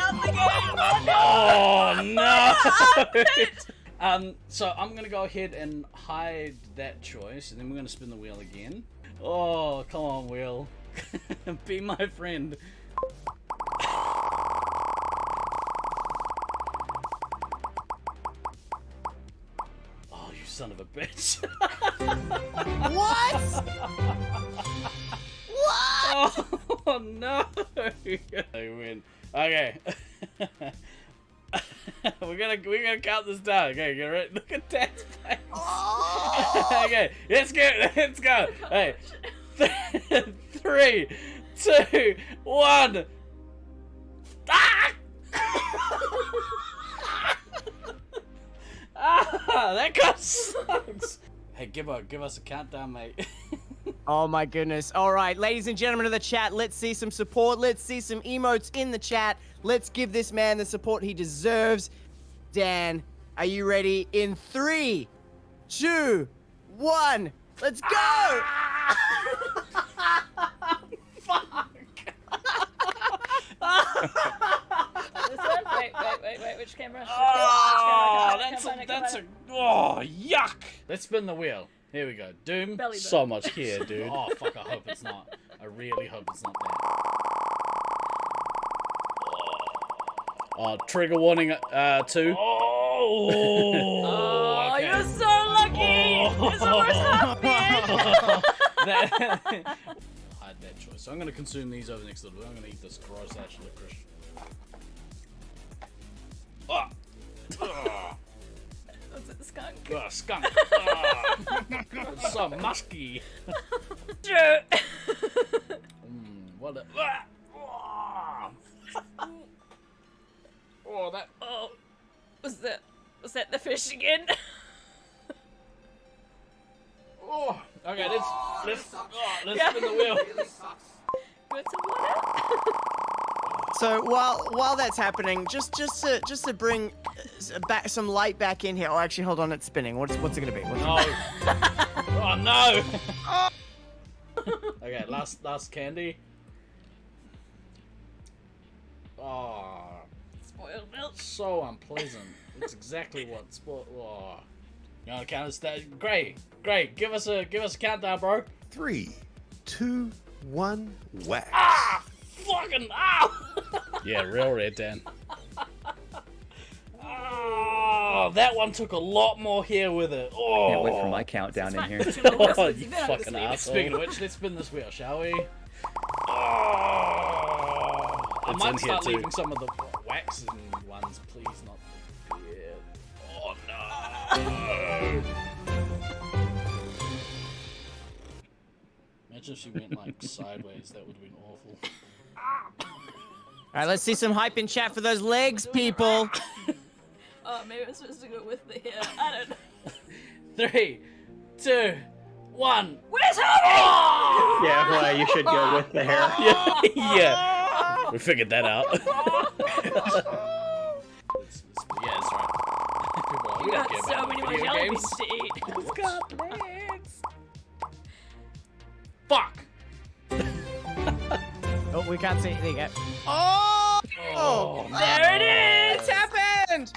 Oh no! So I'm gonna go ahead and hide that choice, and then we're gonna spin the wheel again. Oh, come on, wheel. Be my friend. Oh, you son of a bitch. What? Oh no! I win. Okay. we're gonna count this down. Okay, get ready. Look at Dad's face. Oh. Okay, let's go. Hey, 3, 2, 1. Ah! That guy sucks. Hey, give us a countdown, mate. Oh my goodness. All right, ladies and gentlemen of the chat, let's see some support. Let's see some emotes in the chat. Let's give this man the support he deserves. Dan, are you ready? In 3, 2, 1, let's go! Fuck! This one? Wait, which camera? Oh, that's a oh yuck! Let's spin the wheel. Here we go. Doom. Belly So button. much here, dude. Oh fuck! I hope it's not. I really hope it's not that. Oh, trigger warning. 2. Oh, Oh, okay. you're so lucky! It's almost half dead! Hide that choice. So I'm gonna consume these over the next little bit. I'm gonna eat this gross ash licorice. Oh. Oh. Was it the skunk? Oh, skunk. Oh. It's so musky. True. What a... Oh, that... Oh, was that the fish again? Oh, okay, let's spin the wheel. With some water? So while that's happening, just to bring back some light back in here. Oh, actually, hold on, it's spinning. What's it gonna be? No. Oh no. Okay, last candy. Oh, Spoiled milk. so unpleasant. It's exactly what sport. Oh. You wanna count us that? Gray, give us a countdown, bro. 3, 2, 1, whack. Ah, fucking ow. Yeah, real red, Dan. Oh, that one took a lot more here with it. Oh, Can't wait for my countdown in here. Oh, you fucking asshole. Speaking of which, let's spin this wheel, shall we? Oh, I might start leaving some of the waxing ones, please, not the beard. Oh no. Imagine if she went like sideways, that would have been awful. All right, let's see some hype in chat for those legs, people. Oh, maybe I'm supposed to go with the hair. I don't know. 3, 2, 1. Where's Harvey? Yeah, well, you should go with the hair. Yeah. We figured that out. Yeah, that's right. People are like, You we don't got care so about many more video jelly games. beans to eat. It's got legs. Fuck. Oh, we can't see it. There you go. Oh! Oh, There it is! It's happened!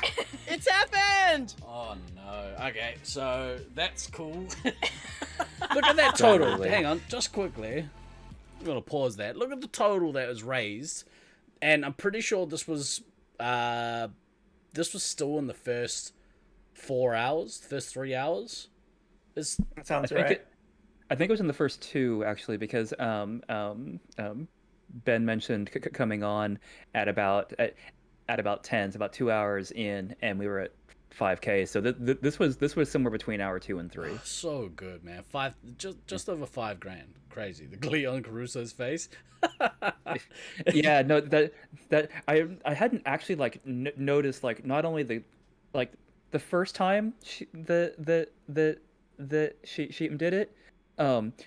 It's happened! Oh no. Okay, so that's cool. Look at that total. Really. Hang on, just quickly. I'm gonna pause that. Look at the total that was raised, and I'm pretty sure this was still in the first 4 hours, first 3 hours. Is That sounds I think right. I think it was in the first 2 actually, because Ben mentioned coming on at about at about 10, so about 2 hours in, and we were at 5K. So this was somewhere between hour 2 and 3. So good, man. Just over $5,000. Crazy. The Leon Caruso's face. Yeah, no, that I hadn't actually like noticed, like, not only the first time she did it,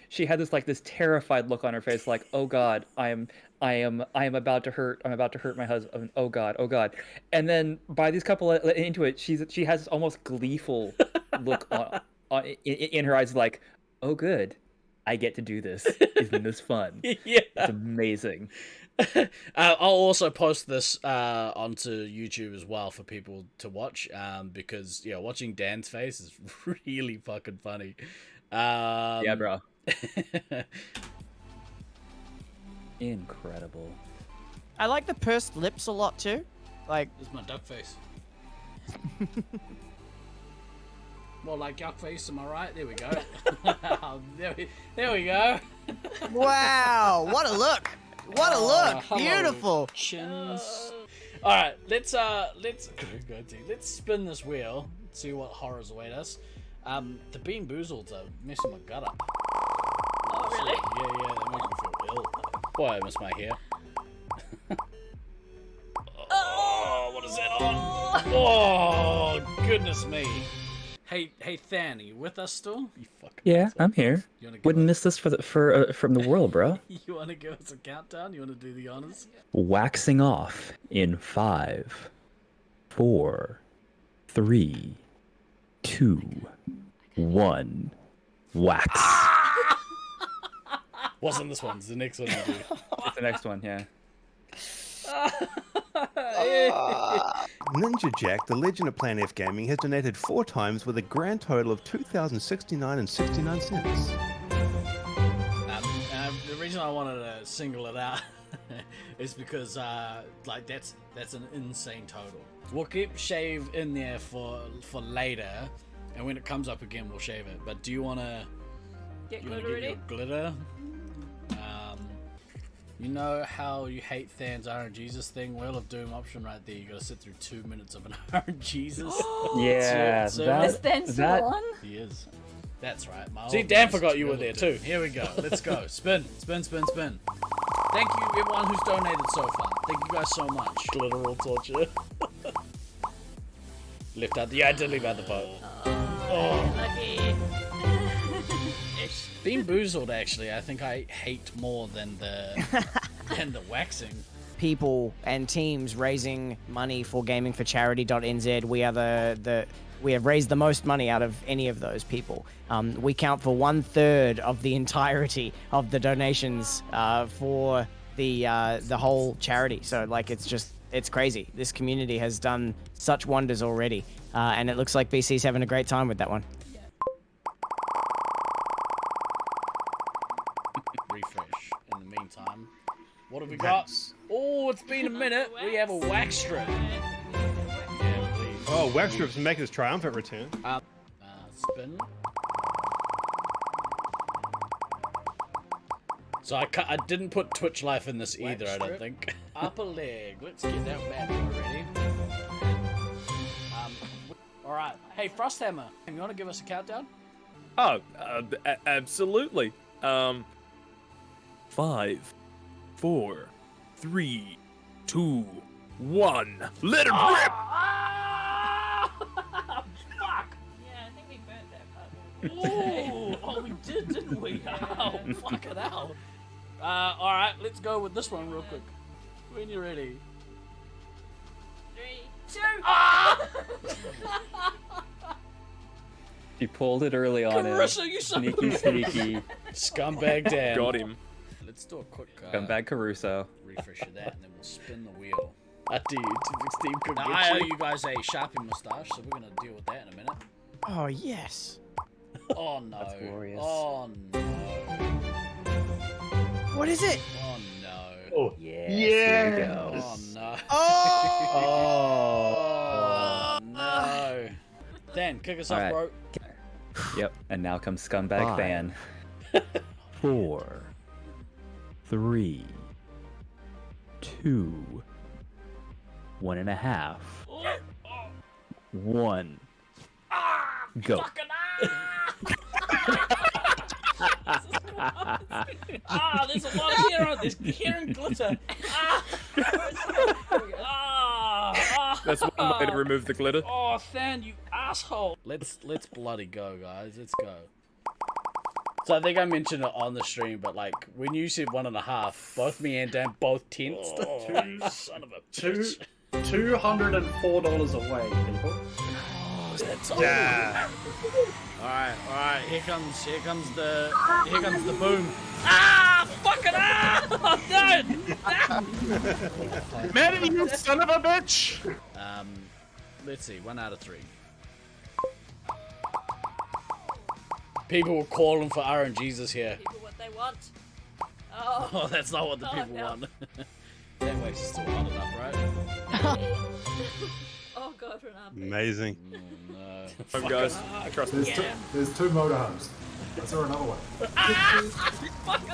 she had this terrified look on her face, like, oh god, I am about to hurt my husband, oh god. And then by these couple into it, she has this almost gleeful look in her eyes, like, oh good, I get to do this. Isn't this fun? Yeah. It's amazing. I'll also post this onto YouTube as well for people to watch, because watching Dan's face is really fucking funny. Yeah, bro. Incredible. I like the pursed lips a lot too. Like, This is my duck face. More like duck face, am I right? There we go. there we go. wow, what a look! What a look! Hello, Beautiful. Chins. All right, let's spin this wheel. See what horrors await us. The Bean Boozled are messing my gut up. Oh, really? Yeah, they make me feel ill. Boy, I miss my hair. Oh, what is that on? Oh, goodness me. Hey, Than, are you with us still? You fucking Yeah, asshole. I'm here. Wouldn't miss this from the world, bro. You want to give us a countdown? You want to do the honors? Waxing off in 5, 4, 3, 2, 1. Wax. Wasn't this one? It's the next one you do. It's the next one, yeah. Ninja Jack, the legend of Plan F Gaming, has donated 4 times with a grand total of $2,069.69. The reason I wanted to single it out is because that's an insane total. We'll keep shave in there for later, and when it comes up again, we'll shave it. But do you want to Get get glitter ready? your glitter? You know how you hate Than's RNGesus thing? Wheel of Doom option right there. You gotta sit through 2 minutes of an RNGesus. Yeah, Is Dan still on? He is. That's right. See, Dan forgot you were there too. Here we go. Let's go. Spin. Thank you, everyone who's donated so far. Thank you guys so much. Literal torture. Lift out the. I did leave out the boat. Oh. Lucky. Being boozled, actually, I think I hate more than the waxing. People and teams raising money for gamingforcharity.nz. We are we have raised the most money out of any of those people. We count for 1/3 of the entirety of the donations for the whole charity. So like, it's crazy. This community has done such wonders already, and it looks like BC's having a great time with that one. Refresh. In the meantime, what have we got? Oh, it's been a minute. We have a wax strip. Yeah, please. Oh, Wax Strip's making his triumphant return. Spin. So I didn't put Twitch Life in this either, I don't think. Upper leg. Let's get that bad boy ready. Alright. Hey, Frosthammer, you want to give us a countdown? Oh, absolutely. 5, 4, 3, 2, 1. Let it rip! Fuck! Yeah, I think we burnt that part. Oh, we did, didn't we? Oh, fuck it out. Alright, let's go with this one real quick. When you're ready. 3, 2. She pulled it early on. Carissa, you son of a- Sneaky. Scumbag Dan. Got him. Let's do a quick Scumbag Caruso. refresh of that, and then we'll spin the wheel. I do. Steve could Now, I owe you guys a Sharpie mustache, so we're gonna deal with that in a minute. Oh yes. Oh no. That's glorious. Oh no. What is it? Oh no. Oh, Yes. yes. Here we go. Oh no. Oh. Oh no. Dan, kick us off, Alright. bro. Yep. And now comes Scumbag 5, Fan. 4, 3, 2, 1.5. 1. Go. Fucking there's a lot of hair on this. Hair and glitter. That's one way to remove the glitter. Oh, Than, you asshole. Let's bloody go, guys. Let's go. So I think I mentioned it on the stream, but like when you said 1.5, both me and Dan both tensed. Son of a bitch. $204 away, people. Oh, that's all. Yeah. All right. Here comes the boom. Ah, fucking no! Manny, you son of a bitch! Let's see, 1 out of 3. People were calling for RNGesus here. People what they want. Oh, Oh, that's not what the people no. want. That wax is still hot enough, right? Oh god, Renata. Amazing. Oh, no. Come guys, trust me. There's 2 motorhomes. I saw another one. Fucking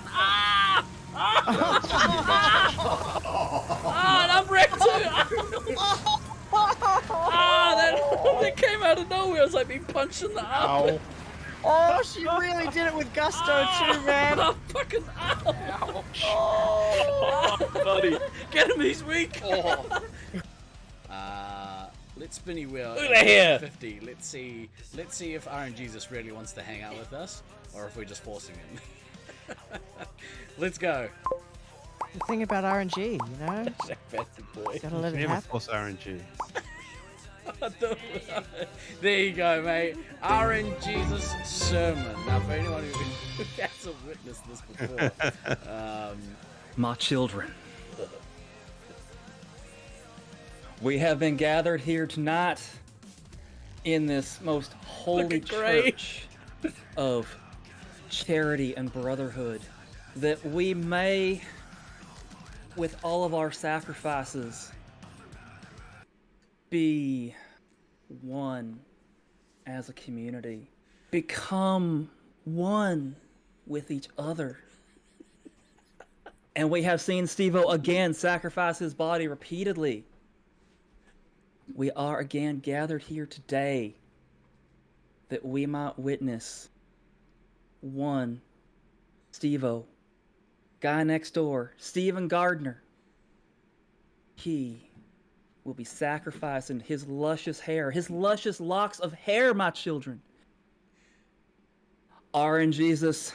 and I'm wrecked too. That came out of nowhere. It was like being punched in the arm. Oh, she really did it with gusto too, man. Oh, fucking Buddy. Get him, he's weak. Let's spinny wheel. Look at here. 50. Let's see if RNGesus really wants to hang out with us, or if we're just forcing him. Let's go. The thing about RNG, you know, Fancy boy. gotta let it Never happen. force RNG. There you go, mate. RNGesus sermon. Now, for anyone who hasn't witnessed this before, My children, we have been gathered here tonight in this most holy Looking great. church of charity and brotherhood, that we may, with all of our sacrifices, be one as a community, become one with each other. And we have seen Steve-O again sacrifice his body repeatedly. We are again gathered here today that we might witness one Steve-O, guy next door, Stephen Gardner. He will be sacrificing his luscious hair, his luscious locks of hair, my children. RNGesus,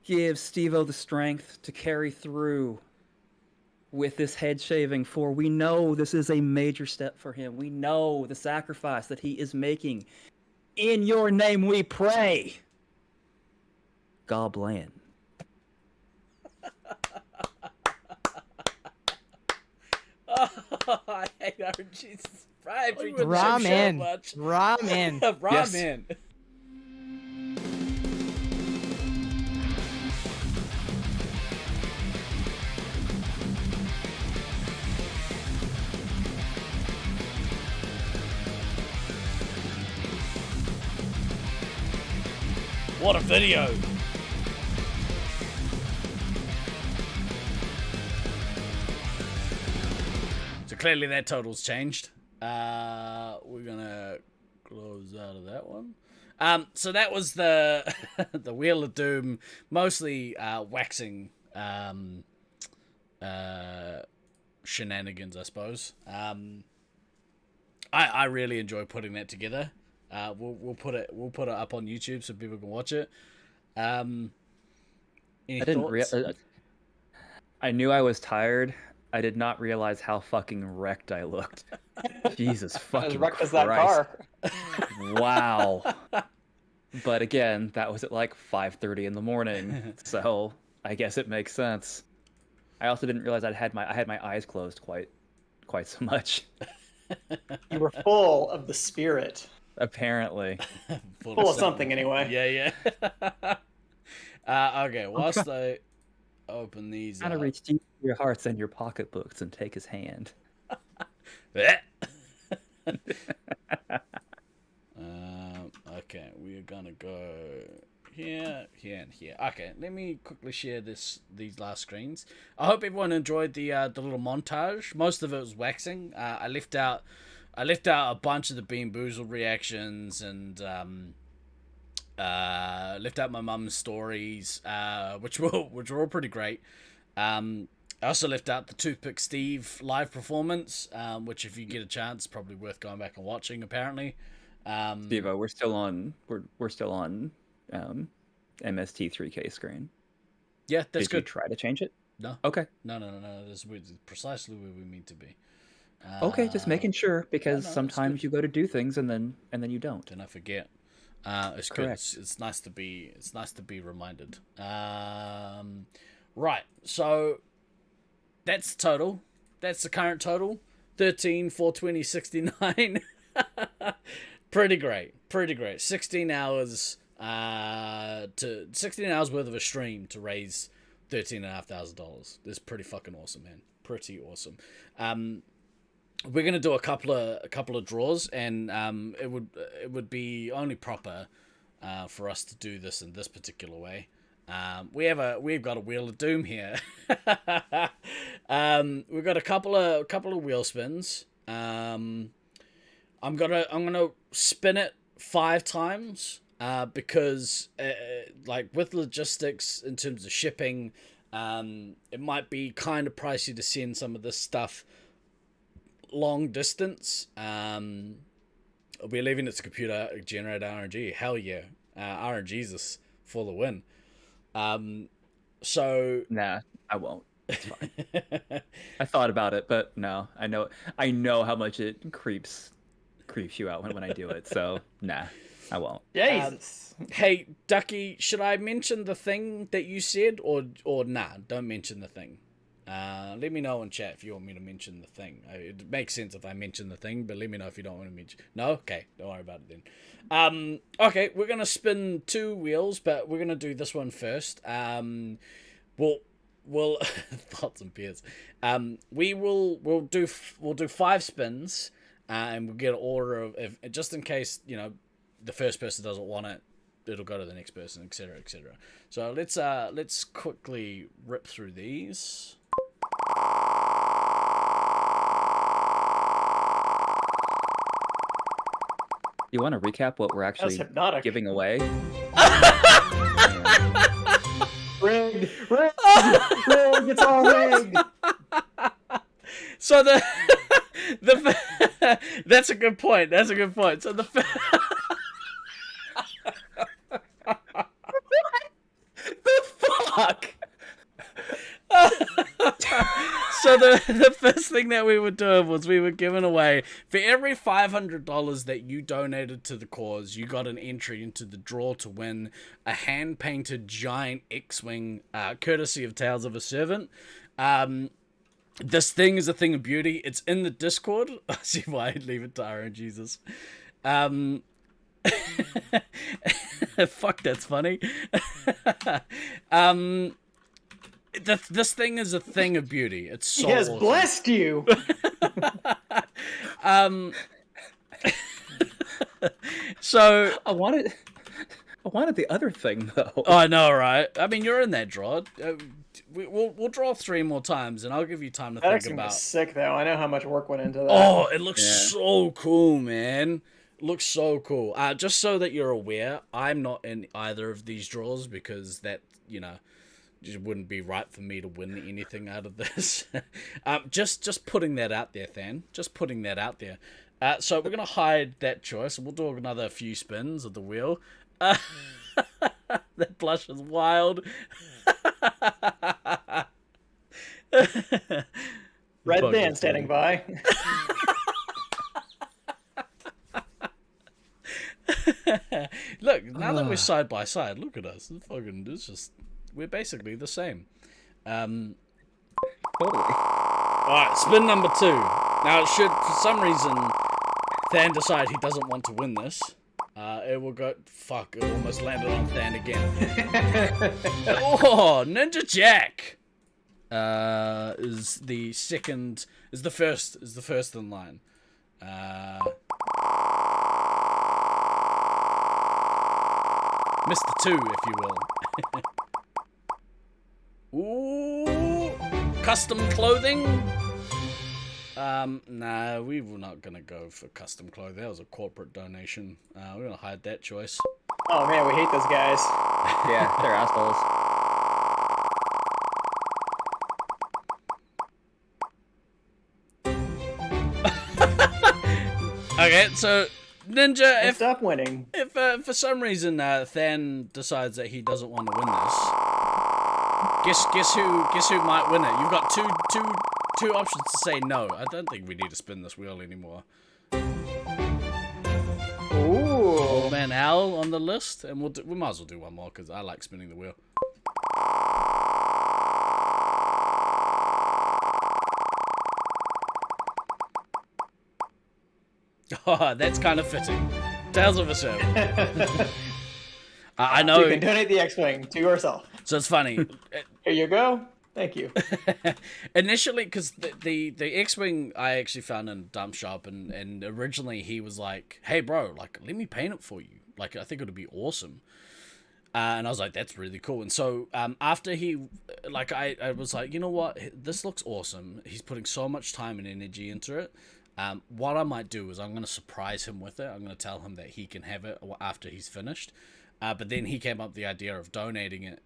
give Steve-O the strength to carry through with this head shaving, for we know this is a major step for him. We know the sacrifice that he is making. In your name we pray. Goblin. oh, I hate RNGesus. Ramen. Ramen. Ramen. What a video! So clearly that total's changed. We're gonna close out of that one. So that was the the Wheel of Doom, mostly waxing shenanigans, I suppose. I really enjoy putting that together. We'll put it up on YouTube so people can watch it. Any thoughts? I knew I was tired. I did not realize how fucking wrecked I looked. Jesus fucking As wrecked as Christ. that car. Wow. But again, that was at like 5:30 in the morning, so I guess it makes sense. I also didn't realize I had my eyes closed quite so much. You were full of the spirit. Apparently. Full of something, anyway. Yeah. Okay, whilst I open these Trying to reach deep into your hearts and your pocketbooks and take his hand. Okay, we are gonna go here, and here. Okay, let me quickly share these last screens. I hope everyone enjoyed the little montage. Most of it was waxing. I left out a bunch of the Bean Boozled reactions and left out my mum's stories, which were all pretty great. I also left out the Toothpick Steve live performance, which if you get a chance, probably worth going back and watching. Apparently, Steve, we're still on MST3K screen. Yeah, that's Did good. you try to change it? No. Okay. No. This is precisely where we need to be. Okay, just making sure because no, sometimes you go to do things and then you don't. And I forget. It's Correct. good. It's nice to be reminded. Right. So that's total. That's the current total. 13, 420, 69. Pretty great. 16 hours. 16 hours worth of a stream to raise $13,500. That's pretty fucking awesome, man. Pretty awesome. We're gonna do a couple of draws, and it would be only proper for us to do this in this particular way. We've got a Wheel of Doom here. We've got a couple of wheel spins. I'm gonna spin it 5 times because like with logistics in terms of shipping, it might be kind of pricey to send some of this stuff long distance. We're leaving it to computer generated RNG. Hell yeah, RNG's is for the win. So nah, I won't. It's fine. I thought about it, but no, I know how much it creeps you out when I do it. So nah, I won't. Jesus. Hey Ducky, should I mention the thing that you said, or nah? Don't mention the thing. Let me know in chat if you want me to mention the thing. It makes sense if I mention the thing, but let me know if you don't want to mention. No, okay, don't worry about it then. Okay, we're gonna spin 2 wheels, but we're gonna do this one first. We'll thoughts and peers. We'll do 5 spins, and we'll get an order of just in case the first person doesn't want it. It'll go to the next person, etc., etc. So let's quickly rip through these. You want to recap what we're actually giving away? Rigged! It's all rigged! So that's a good point. So the fuck. So the first thing that we were doing was we were giving away, for every $500 that you donated to the cause, you got an entry into the draw to win a hand-painted giant X-Wing, courtesy of Tales of a Servant. This thing is a thing of beauty. It's in the Discord. I see why I'd leave it to RNGesus. Fuck, that's funny. This thing is a thing of beauty. It's so He has awesome. blessed you. So I wanted the other thing though. I know, right? I mean, you're in that draw. We'll draw 3 more times, and I'll give you time to That think X-Wing about. was sick though. I know how much work went into that. Oh, it looks so cool, man. Looks so cool. Just so that you're aware, I'm not in either of these draws because that just wouldn't be right for me to win anything out of this. Just putting that out there, Than. Just putting that out there. So we're gonna hide that choice. We'll do another few spins of the wheel. That blush is wild. Red Dan standing by. Look, now that we're side by side, look at us. We're basically the same. Totally. Alright, spin number 2. Now, it should, for some reason, Than decide he doesn't want to win this. It will go... Fuck, it almost landed on Than again. Oh, Ninja Jack! Is the first in line. Mr. Two, if you will. Ooh, custom clothing. Nah, we were not gonna go for custom clothing. That was a corporate donation. We're gonna hide that choice. Oh man, we hate those guys. Yeah, they're assholes. Okay, so Ninja, if Stop winning. if for some reason Than decides that he doesn't want to win this, guess who might win it? You've got two options to say no. I don't think we need to spin this wheel anymore. Ooh. Old Man Al on the list, and we might as well do one more because I like spinning the wheel. Oh, that's kind of fitting. Tales of a Servant. I know. You can donate the X-Wing to yourself. So it's funny. Here you go. Thank you. Initially, because the X-Wing I actually found in a dump shop, and originally he was like, hey bro, like, let me paint it for you. Like, I think it would be awesome. And I was like, that's really cool. And so after he, like, I was like, you know what? This looks awesome. He's putting so much time and energy into it. What I might do is I'm going to surprise him with it. I'm going to tell him that he can have it after he's finished. But then he came up with the idea of donating it,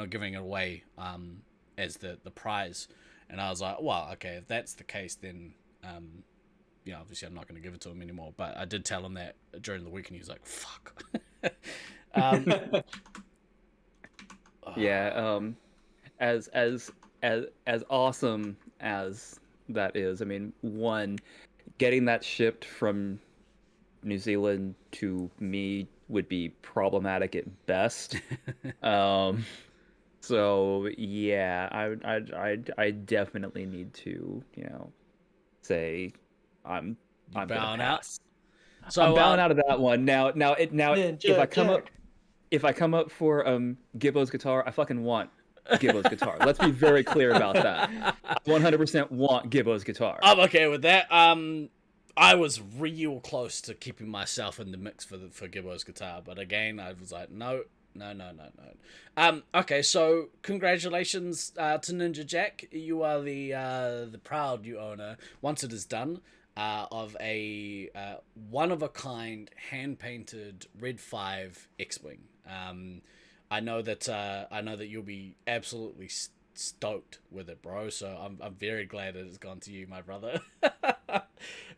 giving it away as the prize. And I was like, well, okay, if that's the case, then, obviously I'm not going to give it to him anymore. But I did tell him that during the week, and he was like, fuck. Yeah, as awesome as that is, I mean, one, getting that shipped from New Zealand to me would be problematic at best. So yeah, I definitely need to, say I'm bowing out. So I'm bowing out of that one. Now if I come up for Gibbo's guitar, I fucking want Gibbo's guitar. Let's be very clear about that. I 100% want Gibbo's guitar. I'm okay with that. I was real close to keeping myself in the mix for Gibbo's guitar, but again, I was like, no. Okay, so congratulations to Ninja Jack. You are the proud new owner, once it is done, of a one-of-a-kind hand-painted Red 5 X-Wing. I know that you'll be absolutely stoked with it, bro. So I'm very glad it has gone to you, my brother.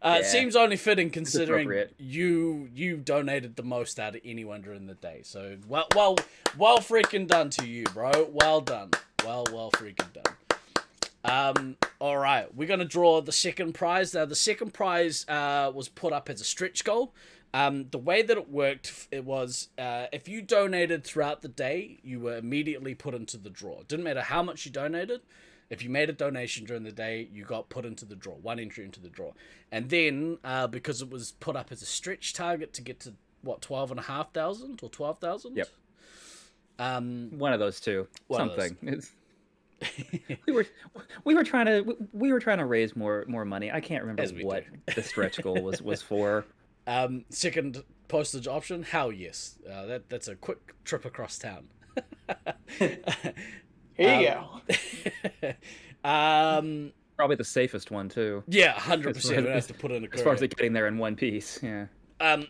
It seems only fitting considering you donated the most out of anyone during the day. So well freaking done to you, bro. Well done. Well freaking done. All right, we're gonna draw the second prize. Now the second prize was put up as a stretch goal. The way that it worked, it was if you donated throughout the day, you were immediately put into the draw. It didn't matter how much you donated. If you made a donation during the day, you got put into the draw, one entry into the draw. And then, because it was put up as a stretch target to get to, 12,500 or 12,000? Yep. One of those two. Something. We were trying to raise more money. I can't remember what the stretch goal was for. Second postage option, hell yes. That's a quick trip across town. Here you go. Probably the safest one too. Yeah, 100%. We have to put in a as far as getting there in one piece. Yeah.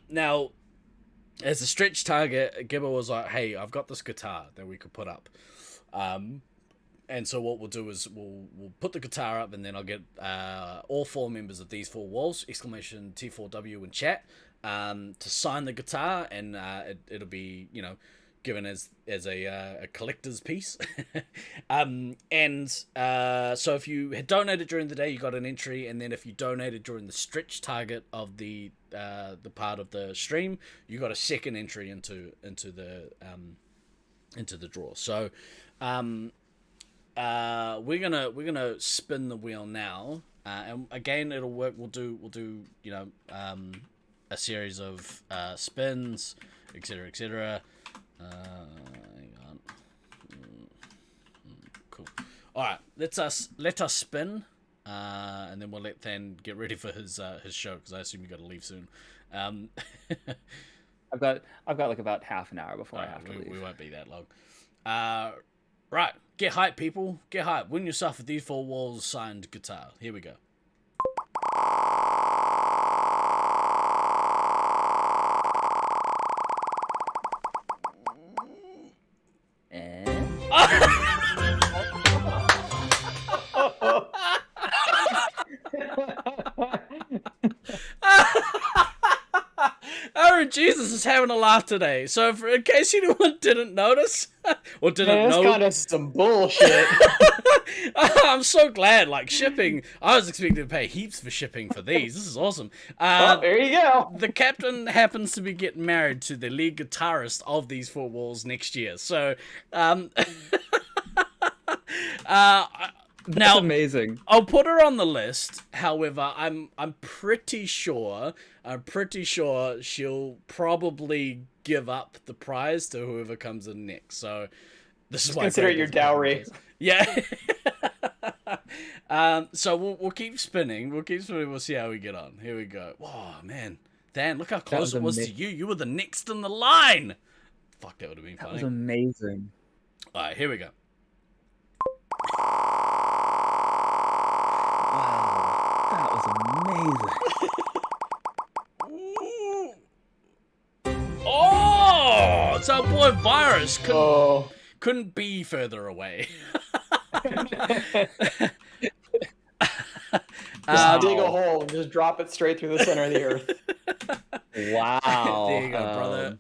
Now, as a stretch target, Gibbo was like, "Hey, I've got this guitar that we could put up." And so what we'll do is we'll put the guitar up, and then I'll get all 4 members of these 4 walls, exclamation T4W in chat, to sign the guitar, and it'll be given as a collector's piece. So if you had donated during the day, you got an entry, and then if you donated during the stretch target of the part of the stream, you got a second entry into the draw. So we're gonna spin the wheel now, and again it'll work. We'll do a series of spins, etc. Hang on. Cool. All right, let us spin, and then we'll let Than get ready for his show because I assume you got to leave soon. I've got like about half an hour before I have to leave. We won't be that long. Right, get hype, people. Get hype. Win yourself a these four walls signed guitar. Here we go. Aaron Jesus is having a laugh today. So, in case anyone didn't notice or didn't know, that's kind of some bullshit. I'm so glad. Like shipping, I was expecting to pay heaps for shipping for these. This is awesome. There you go. The captain happens to be getting married to the lead guitarist of these four walls next year. So, That's amazing. I'll put her on the list. However, I'm pretty sure she'll probably give up the prize to whoever comes in next. So this is why consider it your dowry. Yeah. So we'll keep spinning. We'll see how we get on. Here we go. Oh man, Dan, look how close it was to you. You were the next in the line. Fuck, that would have been funny. That was amazing. All right, here we go. That was amazing. Oh, it's our boy Virus. Couldn't be further away. Just dig a hole and just drop it straight through the center of the earth. Wow. There you go,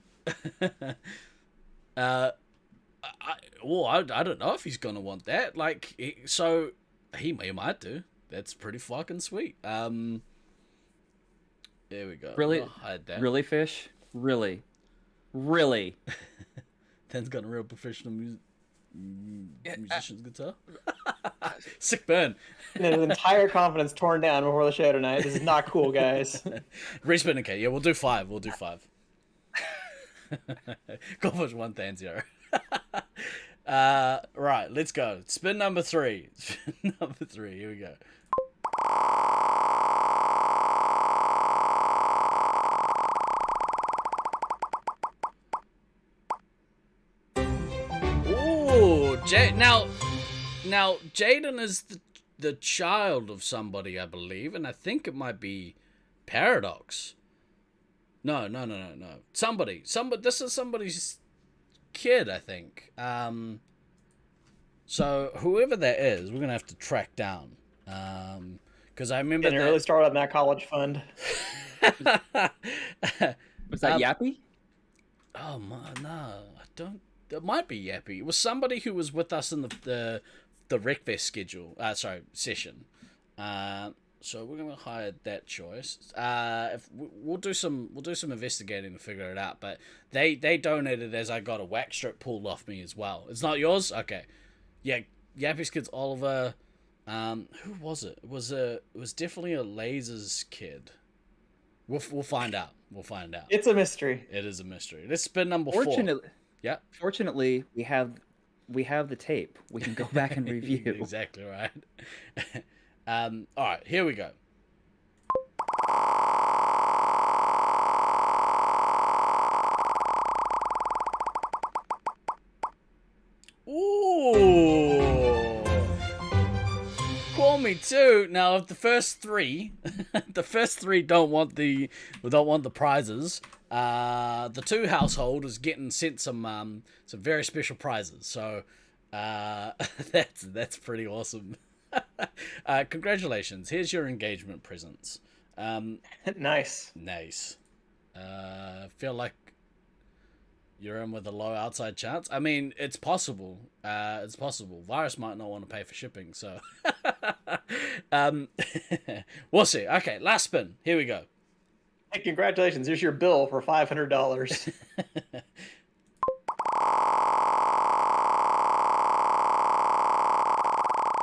brother. I don't know if he's gonna want that. Like, he might do. That's pretty fucking sweet. There we go. Really? I'll hide that. Really, Fish? Really? Dan's got a real professional musician's guitar. Sick burn. His entire confidence torn down before the show tonight. This is not cool, guys. Respin, okay. Yeah, we'll do 5. Go for 1-0. Right, let's go. Spin number 3. Here we go. Ooh, now Jaden is the child of somebody, I believe, and I think it might be Paradox. No. Somebody. This is somebody's kid, I think. So whoever that is, we're gonna have to track down. Because I remember Didn't really start on that college fund. Was that Yappy? Oh my, no, I don't. It might be Yappy. It was somebody who was with us in the Wreckfest session. So we're gonna hide that choice. If we'll do some investigating to figure it out. But they donated as I got a wax strip pulled off me as well. It's not yours, okay? Yeah, Yappy's kid's Oliver. Who was it? It was definitely a Lasers kid. We'll find out. It's a mystery. It is a mystery. Let's spin number 4. Yeah. Fortunately, we have the tape. We can go back and review. Exactly right. All right, here we go. Ooh. Call me too. Now, if the first 3, don't want the prizes. The 2 household is getting sent some very special prizes. So, that's pretty awesome. Congratulations. Here's your engagement presents. Nice. Feel like you're in with a low outside chance. I mean, it's possible. Virus might not want to pay for shipping, so we'll see. Okay, last spin. Here we go. Hey, congratulations. Here's your bill for $500.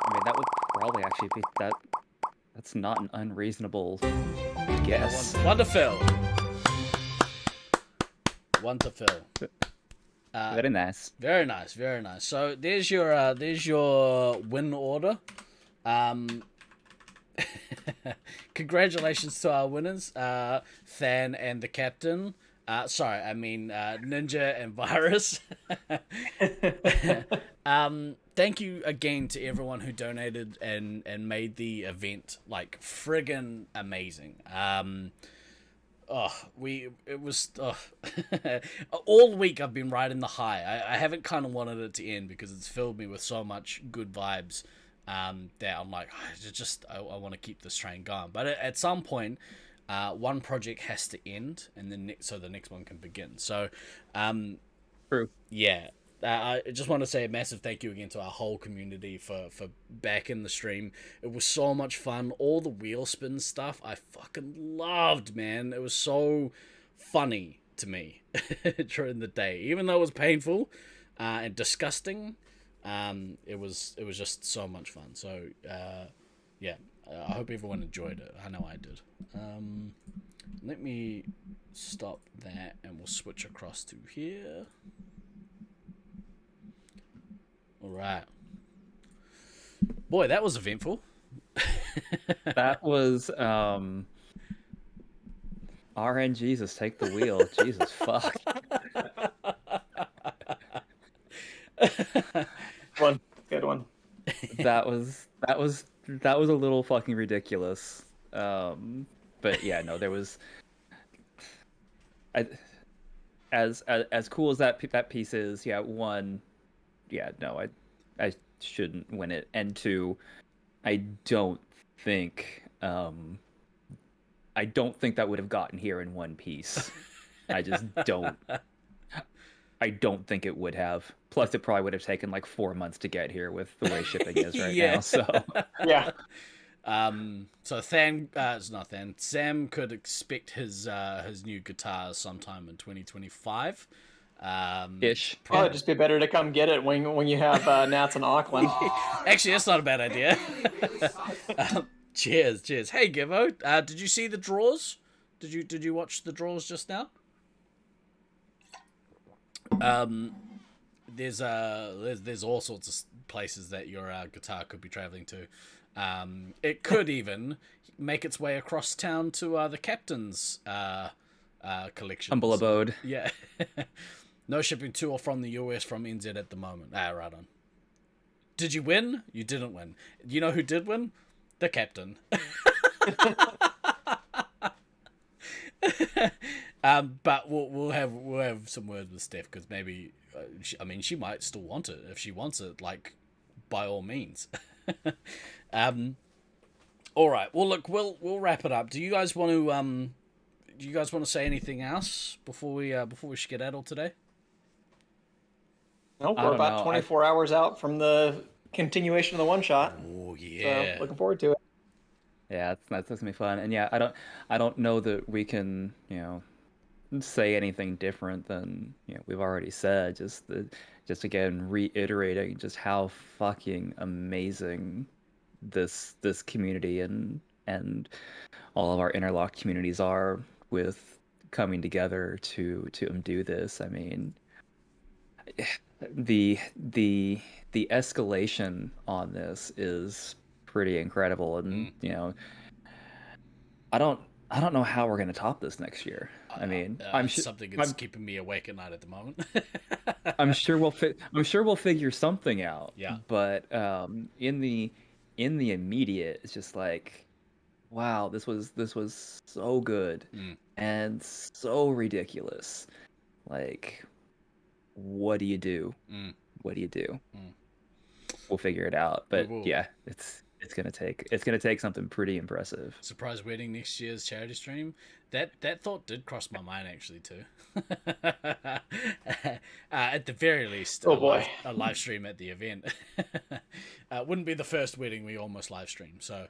I mean, that would probably actually be that. That's not an unreasonable guess. One to fill. Very nice. Very nice. So there's your win order. Congratulations to our winners, Than and the captain. Sorry, I mean Ninja and Virus. Thank you again to everyone who donated and made the event like friggin' amazing. All week I've been riding the high. I haven't kind of wanted it to end because it's filled me with so much good vibes that I'm like, I want to keep this train going. But at some point, one project has to end, and then so the next one can begin. So, True. Yeah. I just want to say a massive thank you again to our whole community for backing the stream. It was so much fun. All the wheel spin stuff I fucking loved, man. It was so funny to me during the day. Even though it was painful and disgusting, it was just so much fun. So, yeah, I hope everyone enjoyed it. I know I did. Let me stop that and we'll switch across to here. All right. Boy, that was eventful. That was RN Jesus, take the wheel. Jesus fuck. Good one. That was a little fucking ridiculous. But yeah, no, there was as cool as that piece is, yeah, one, yeah, no, I shouldn't win it. And two, I don't think that would have gotten here in one piece. I just don't. I don't think it would have. Plus, it probably would have taken like 4 months to get here with the way shipping is right now. So yeah. So it's not Than. Sam could expect his new guitar sometime in 2025. Ish. Probably it'd just be better to come get it when you have Nats in Auckland. Actually, that's not a bad idea. Cheers. Hey, Givo, did you see the draws? Did you watch the draws just now? There's all sorts of places that your guitar could be traveling to. It could even make its way across town to the captain's collection. Humble abode. Yeah. No shipping to or from the US from NZ at the moment. Right on. Did you win? You didn't win. You know who did win? The captain. But we'll have some words with Steph because maybe she might still want it. If she wants it, like, by all means. All right. Well, look, we'll wrap it up. Do you guys want to say anything else before we skedaddle today? No, we're about 24 hours out from the continuation of the one shot. Oh yeah. So looking forward to it. Yeah, that's gonna be fun. And yeah, I don't know that we can, say anything different than we've already said. Just again reiterating just how fucking amazing this community and all of our interlocked communities are with coming together to do this. I mean, the escalation on this is pretty incredible, and I don't know how we're gonna top this next year. I mean, something that's keeping me awake at night at the moment. I'm sure we'll figure something out. Yeah. But in the immediate, it's just like, wow, this was so good and so ridiculous. Like, what do you do? What do you do? We'll figure it out. But yeah, it's gonna take something pretty impressive. Surprise wedding next year's charity stream. That thought did cross my mind actually too. At the very least, a live stream at the event. Wouldn't be the first wedding we almost live stream. So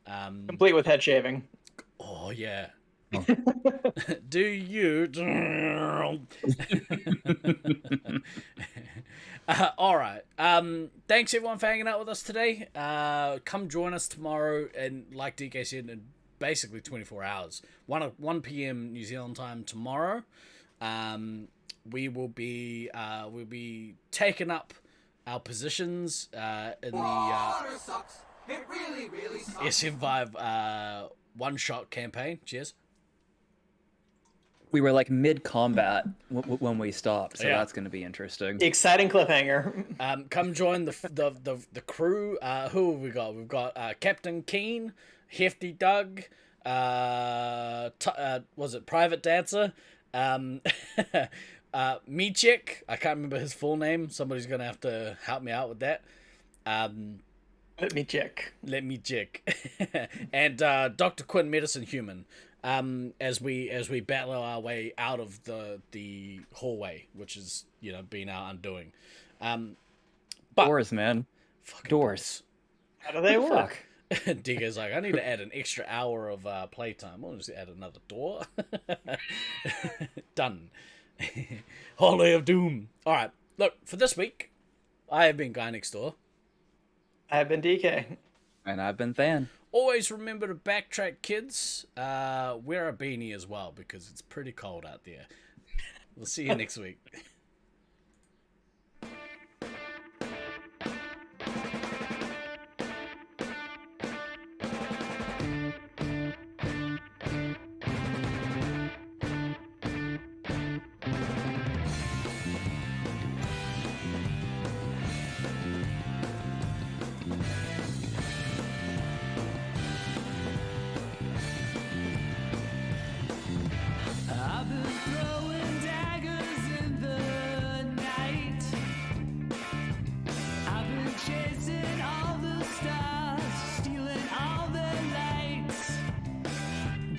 complete with head shaving. Oh yeah. Do you? All right. Thanks everyone for hanging out with us today. Come join us tomorrow, and like DK said, in basically 24 hours, 1 p.m. New Zealand time tomorrow. We'll be taking up our positions in the SM5 one-shot campaign. Cheers. We were like mid-combat when we stopped, so Yeah. that's going to be interesting. Exciting cliffhanger. Come join the crew. Who have we got? We've got Captain Keen, Hefty Doug, was it Private Dancer? Michik. I can't remember his full name. Somebody's gonna have to help me out with that. Let me check. And Dr. Quinn, Medicine Human. As we battle our way out of the hallway, which is been our undoing. Doors, man. Doors. How do they work? Digger's like, I need to add an extra hour of playtime. I'll just add another door. Done. Hallway of Doom. All right. Look, for this week, I have been Guy Next Door. I have been DK. And I've been Than. Always remember to backtrack, kids. Wear a beanie as well, because it's pretty cold out there. We'll see you next week. I've been throwing daggers in the night. I've been chasing all the stars, stealing all their lights.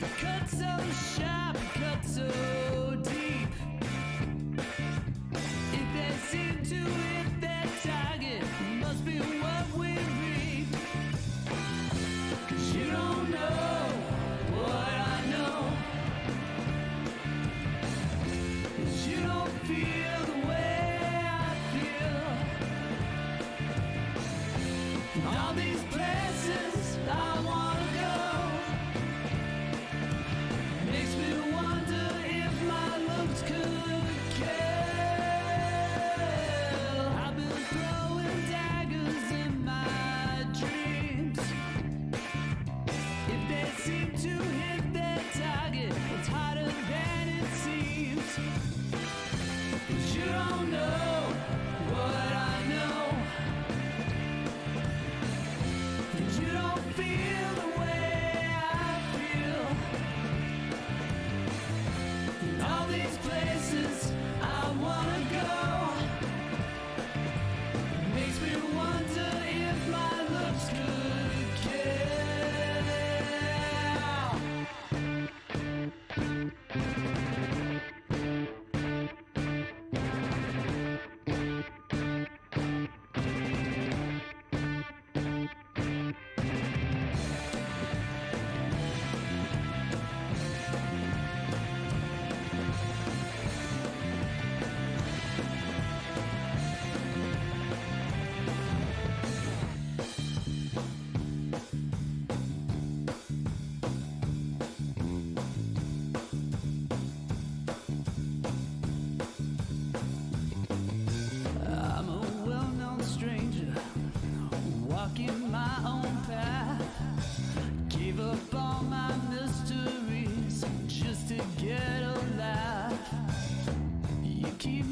The cut so sharp, cut so deep. If they seem to hit their target, must be what we reap. 'Cause you don't know what I know. You don't feel the way I feel. All these places I wanna go makes me wonder if my looks could kill. I've been throwing daggers in my dreams. If they seem to hit their target, it's harder than it seems. 'Cause you don't know what I know. 'Cause you don't feel the way I feel. In all these places I wanna go makes me wonder if my looks could kill. I'm a well-known stranger, walking my own path. Gave up all my mysteries just to get a laugh. You keep